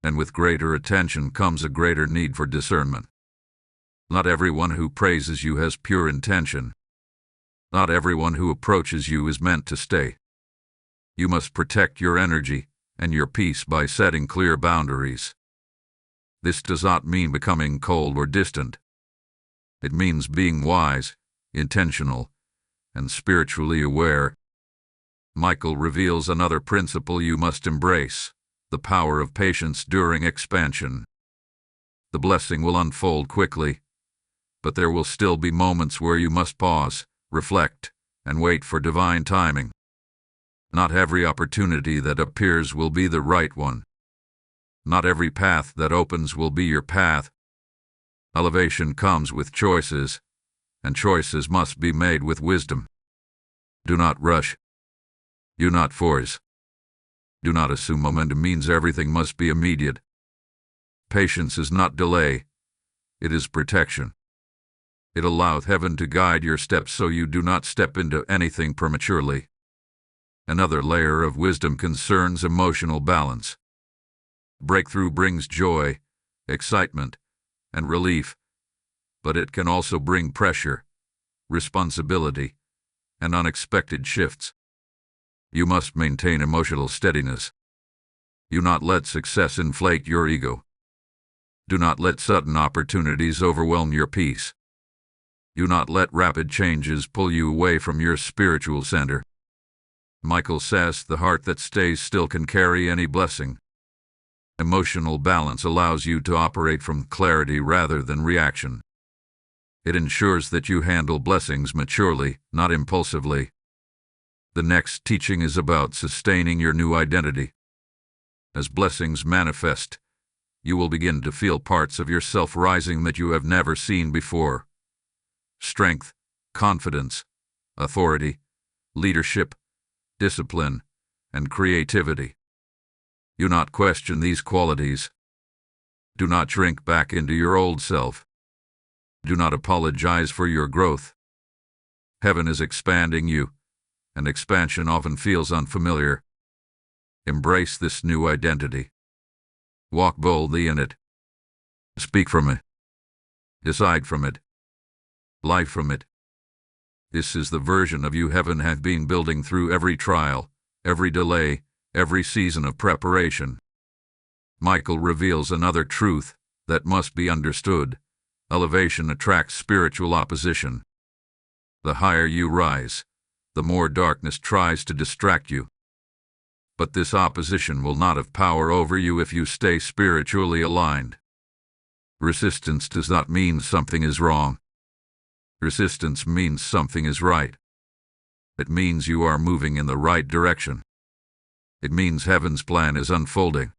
And with greater attention comes a greater need for discernment. Not everyone who praises you has pure intention. Not everyone who approaches you is meant to stay. You must protect your energy and your peace by setting clear boundaries. This does not mean becoming cold or distant. It means being wise, intentional, and spiritually aware. Michael reveals another principle you must embrace: the power of patience during expansion. The blessing will unfold quickly, but there will still be moments where you must pause, reflect, and wait for divine timing. Not every opportunity that appears will be the right one. Not every path that opens will be your path. Elevation comes with choices, and choices must be made with wisdom. Do not rush. Do not force. Do not assume momentum means everything must be immediate. Patience is not delay. It is protection. It allows heaven to guide your steps so you do not step into anything prematurely. Another layer of wisdom concerns emotional balance. Breakthrough brings joy, excitement, and relief, but it can also bring pressure, responsibility, and unexpected shifts. You must maintain emotional steadiness. Do not let success inflate your ego. Do not let sudden opportunities overwhelm your peace. Do not let rapid changes pull you away from your spiritual center. Michael says the heart that stays still can carry any blessing. Emotional balance allows you to operate from clarity rather than reaction. It ensures that you handle blessings maturely, not impulsively. The next teaching is about sustaining your new identity. As blessings manifest, you will begin to feel parts of yourself rising that you have never seen before. Strength, confidence, authority, leadership, discipline, and creativity. Do not question these qualities. Do not shrink back into your old self. Do not apologize for your growth. Heaven is expanding you, and expansion often feels unfamiliar. Embrace this new identity. Walk boldly in it. Speak from it. Decide from it. Life from it. This is the version of you heaven has been building through every trial, every delay, every season of preparation. Michael reveals another truth that must be understood. Elevation attracts spiritual opposition. The higher you rise, the more darkness tries to distract you. But this opposition will not have power over you if you stay spiritually aligned. Resistance does not mean something is wrong. Resistance means something is right. It means you are moving in the right direction. It means heaven's plan is unfolding.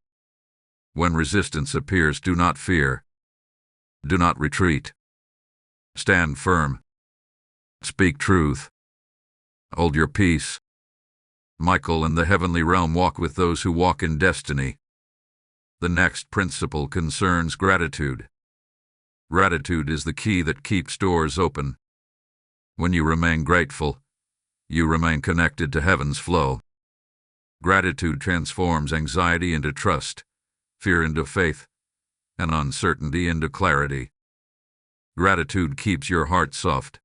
When resistance appears, do not fear. Do not retreat. Stand firm. Speak truth. Hold your peace. Michael and the heavenly realm walk with those who walk in destiny. The next principle concerns gratitude. Gratitude is the key that keeps doors open. When you remain grateful, you remain connected to heaven's flow. Gratitude transforms anxiety into trust, fear into faith, and uncertainty into clarity. Gratitude keeps your heart soft.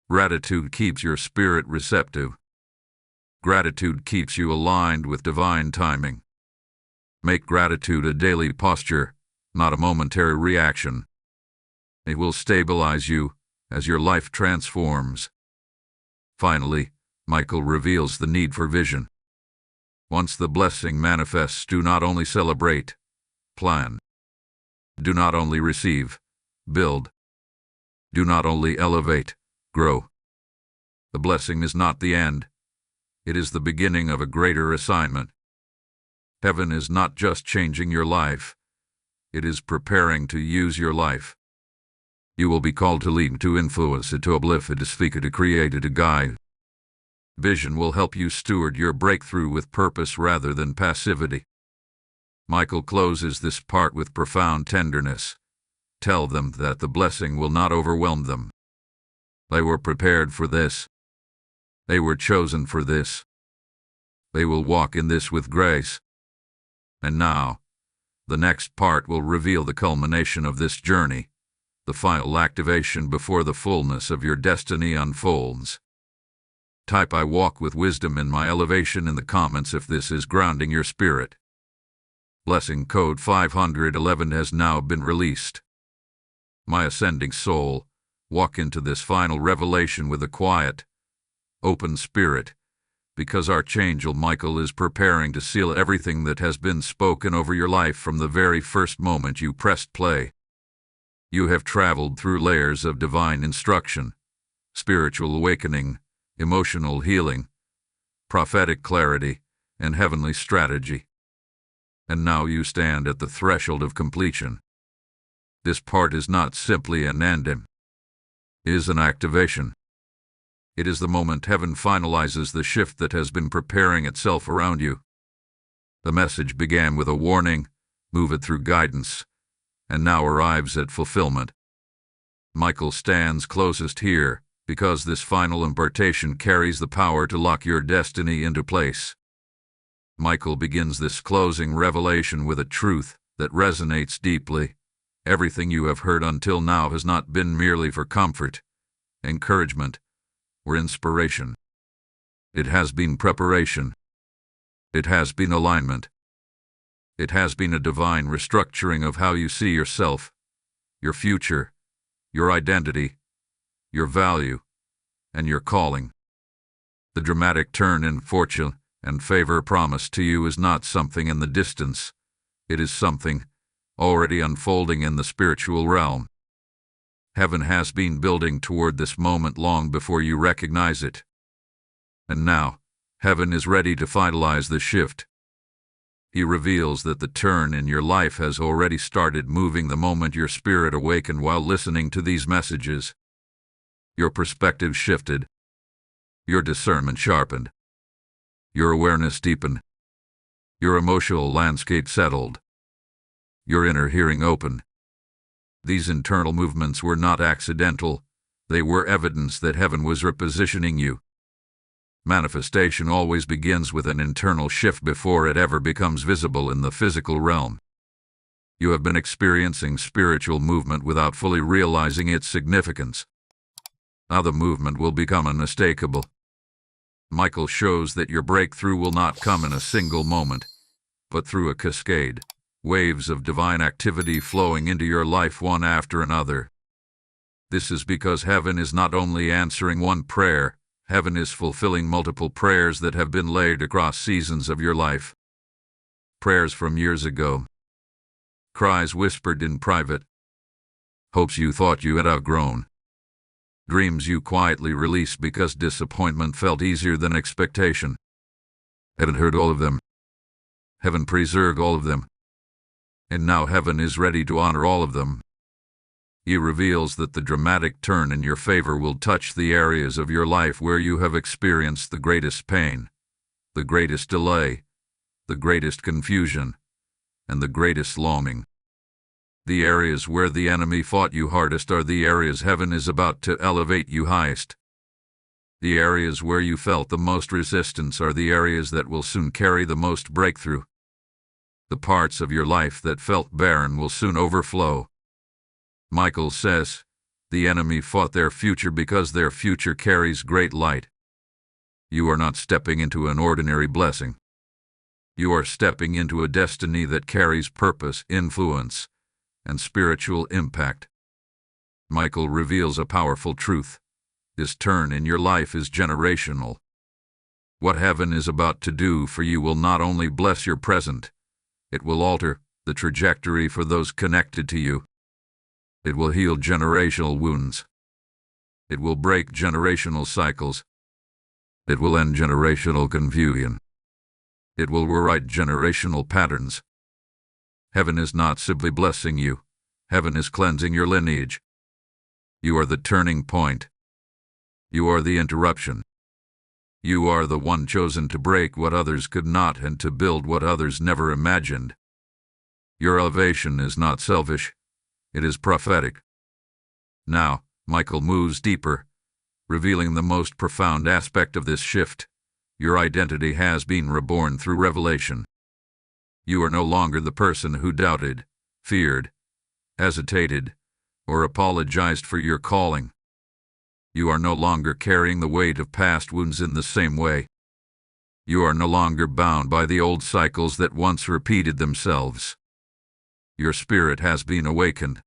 Gratitude keeps your spirit receptive. Gratitude keeps you aligned with divine timing. Make gratitude a daily posture, not a momentary reaction. It will stabilize you as your life transforms. Finally, Michael reveals the need for vision. Once the blessing manifests, do not only celebrate, plan. Do not only receive, build. Do not only elevate, grow. The blessing is not the end. It is the beginning of a greater assignment. Heaven is not just changing your life. It is preparing to use your life. You will be called to lead, to influence, to uplift, to speak, to create, to guide. Vision will help you steward your breakthrough with purpose rather than passivity. Michael closes this part with profound tenderness. Tell them that the blessing will not overwhelm them. They were prepared for this. They were chosen for this. They will walk in this with grace. And now, the next part will reveal the culmination of this journey, the final activation before the fullness of your destiny unfolds. Type "I walk with wisdom" in my elevation in the comments if this is grounding your spirit. Blessing code 511 has now been released. My ascending soul, walk into this final revelation with a quiet, open spirit, because Archangel Michael is preparing to seal everything that has been spoken over your life from the very first moment you pressed play. You have traveled through layers of divine instruction, spiritual awakening, emotional healing, prophetic clarity, and heavenly strategy. And now you stand at the threshold of completion. This part is not simply an ending. It is an activation. It is the moment heaven finalizes the shift that has been preparing itself around you. The message began with a warning, move it through guidance, and now arrives at fulfillment. Michael stands closest here, because this final impartation carries the power to lock your destiny into place. Michael begins this closing revelation with a truth that resonates deeply. Everything you have heard until now has not been merely for comfort, encouragement, or inspiration. It has been preparation. It has been alignment. It has been a divine restructuring of how you see yourself, your future, your identity, your value, and your calling. The dramatic turn in fortune and favor promised to you is not something in the distance. It is something already unfolding in the spiritual realm. Heaven has been building toward this moment long before you recognize it. And now, heaven is ready to finalize the shift. He reveals that the turn in your life has already started moving the moment your spirit awakened while listening to these messages. Your perspective shifted. Your discernment sharpened. Your awareness deepened. Your emotional landscape settled. Your inner hearing opened. These internal movements were not accidental. They were evidence that heaven was repositioning you. Manifestation always begins with an internal shift before it ever becomes visible in the physical realm. You have been experiencing spiritual movement without fully realizing its significance. Now the movement will become unmistakable. Michael shows that your breakthrough will not come in a single moment, but through a cascade. Waves of divine activity flowing into your life one after another. This is because heaven is not only answering one prayer, heaven is fulfilling multiple prayers that have been laid across seasons of your life. Prayers from years ago. Cries whispered in private. Hopes you thought you had outgrown. Dreams you quietly release because disappointment felt easier than expectation. Heaven heard all of them. Heaven preserved all of them. And now heaven is ready to honor all of them. He reveals that the dramatic turn in your favor will touch the areas of your life where you have experienced the greatest pain, the greatest delay, the greatest confusion, and the greatest longing. The areas where the enemy fought you hardest are the areas heaven is about to elevate you highest. The areas where you felt the most resistance are the areas that will soon carry the most breakthrough. The parts of your life that felt barren will soon overflow. Michael says, the enemy fought their future because their future carries great light. You are not stepping into an ordinary blessing. You are stepping into a destiny that carries purpose, influence, and spiritual impact. Michael reveals a powerful truth. This turn in your life is generational. What heaven is about to do for you will not only bless your present, it will alter the trajectory for those connected to you. It will heal generational wounds. It will break generational cycles. It will end generational confusion. It will rewrite generational patterns. Heaven is not simply blessing you. Heaven is cleansing your lineage. You are the turning point. You are the interruption. You are the one chosen to break what others could not and to build what others never imagined. Your elevation is not selfish. It is prophetic. Now, Michael moves deeper, revealing the most profound aspect of this shift. Your identity has been reborn through revelation. You are no longer the person who doubted, feared, hesitated, or apologized for your calling. You are no longer carrying the weight of past wounds in the same way. You are no longer bound by the old cycles that once repeated themselves. Your spirit has been awakened.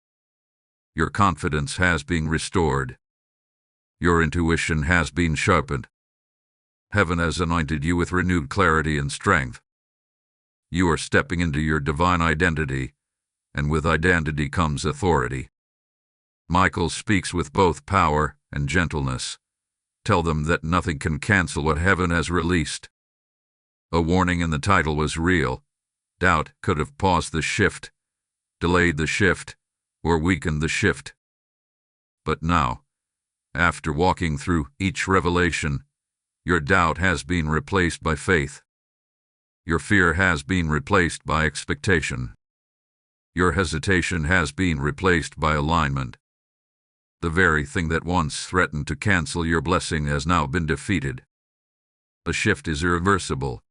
Your confidence has been restored. Your intuition has been sharpened. Heaven has anointed you with renewed clarity and strength. You are stepping into your divine identity, and with identity comes authority. Michael speaks with both power and gentleness. Tell them that nothing can cancel what heaven has released. A warning in the title was real. Doubt could have paused the shift, delayed the shift, or weakened the shift. But now, after walking through each revelation, your doubt has been replaced by faith. Your fear has been replaced by expectation. Your hesitation has been replaced by alignment. The very thing that once threatened to cancel your blessing has now been defeated. The shift is irreversible.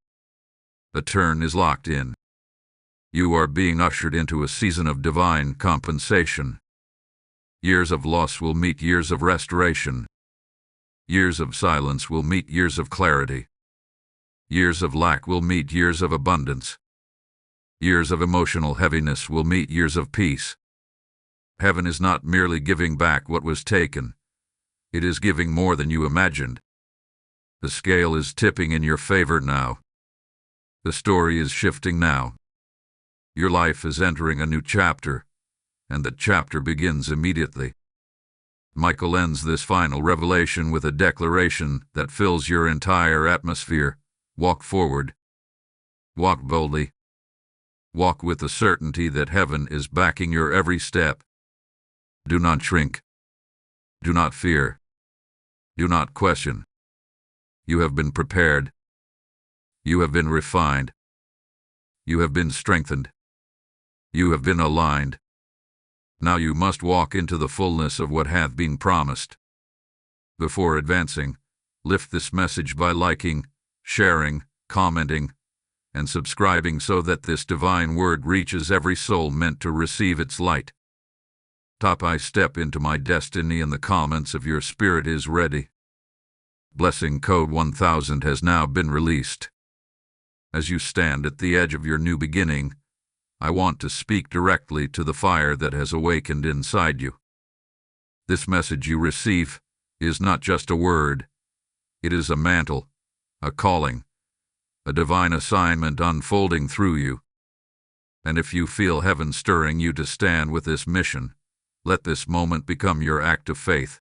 The turn is locked in. You are being ushered into a season of divine compensation. Years of loss will meet years of restoration. Years of silence will meet years of clarity. Years of lack will meet years of abundance. Years of emotional heaviness will meet years of peace. Heaven is not merely giving back what was taken. It is giving more than you imagined. The scale is tipping in your favor now. The story is shifting now. Your life is entering a new chapter, and the chapter begins immediately. Michael ends this final revelation with a declaration that fills your entire atmosphere. Walk forward. Walk boldly. Walk with the certainty that heaven is backing your every step. Do not shrink. Do not fear. Do not question. You have been prepared. You have been refined. You have been strengthened. You have been aligned. Now you must walk into the fullness of what hath been promised. Before advancing, lift this message by liking, sharing, commenting, and subscribing so that this divine word reaches every soul meant to receive its light. I step into my destiny and the comments of your spirit is ready. Blessing code 1000 has now been released. As you stand at the edge of your new beginning, I want to speak directly to the fire that has awakened inside you. This message you receive is not just a word. It is a mantle, a calling, a divine assignment unfolding through you. And if you feel heaven stirring you to stand with this mission, let this moment become your act of faith.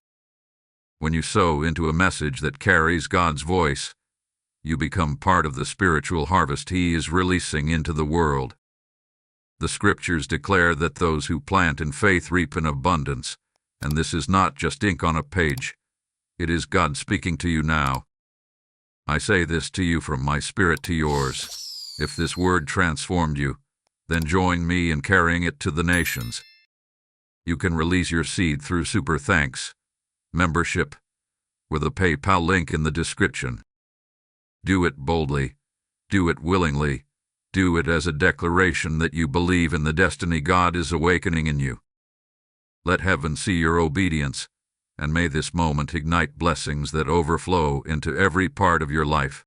When you sow into a message that carries God's voice, you become part of the spiritual harvest He is releasing into the world. The scriptures declare that those who plant in faith reap in abundance, and this is not just ink on a page. It is God speaking to you now. I say this to you from my spirit to yours. If this word transformed you, then join me in carrying it to the nations. You can release your seed through Super Thanks membership with a PayPal link in the description. Do it boldly. Do it willingly. Do it as a declaration that you believe in the destiny God is awakening in you. Let heaven see your obedience, and may this moment ignite blessings that overflow into every part of your life.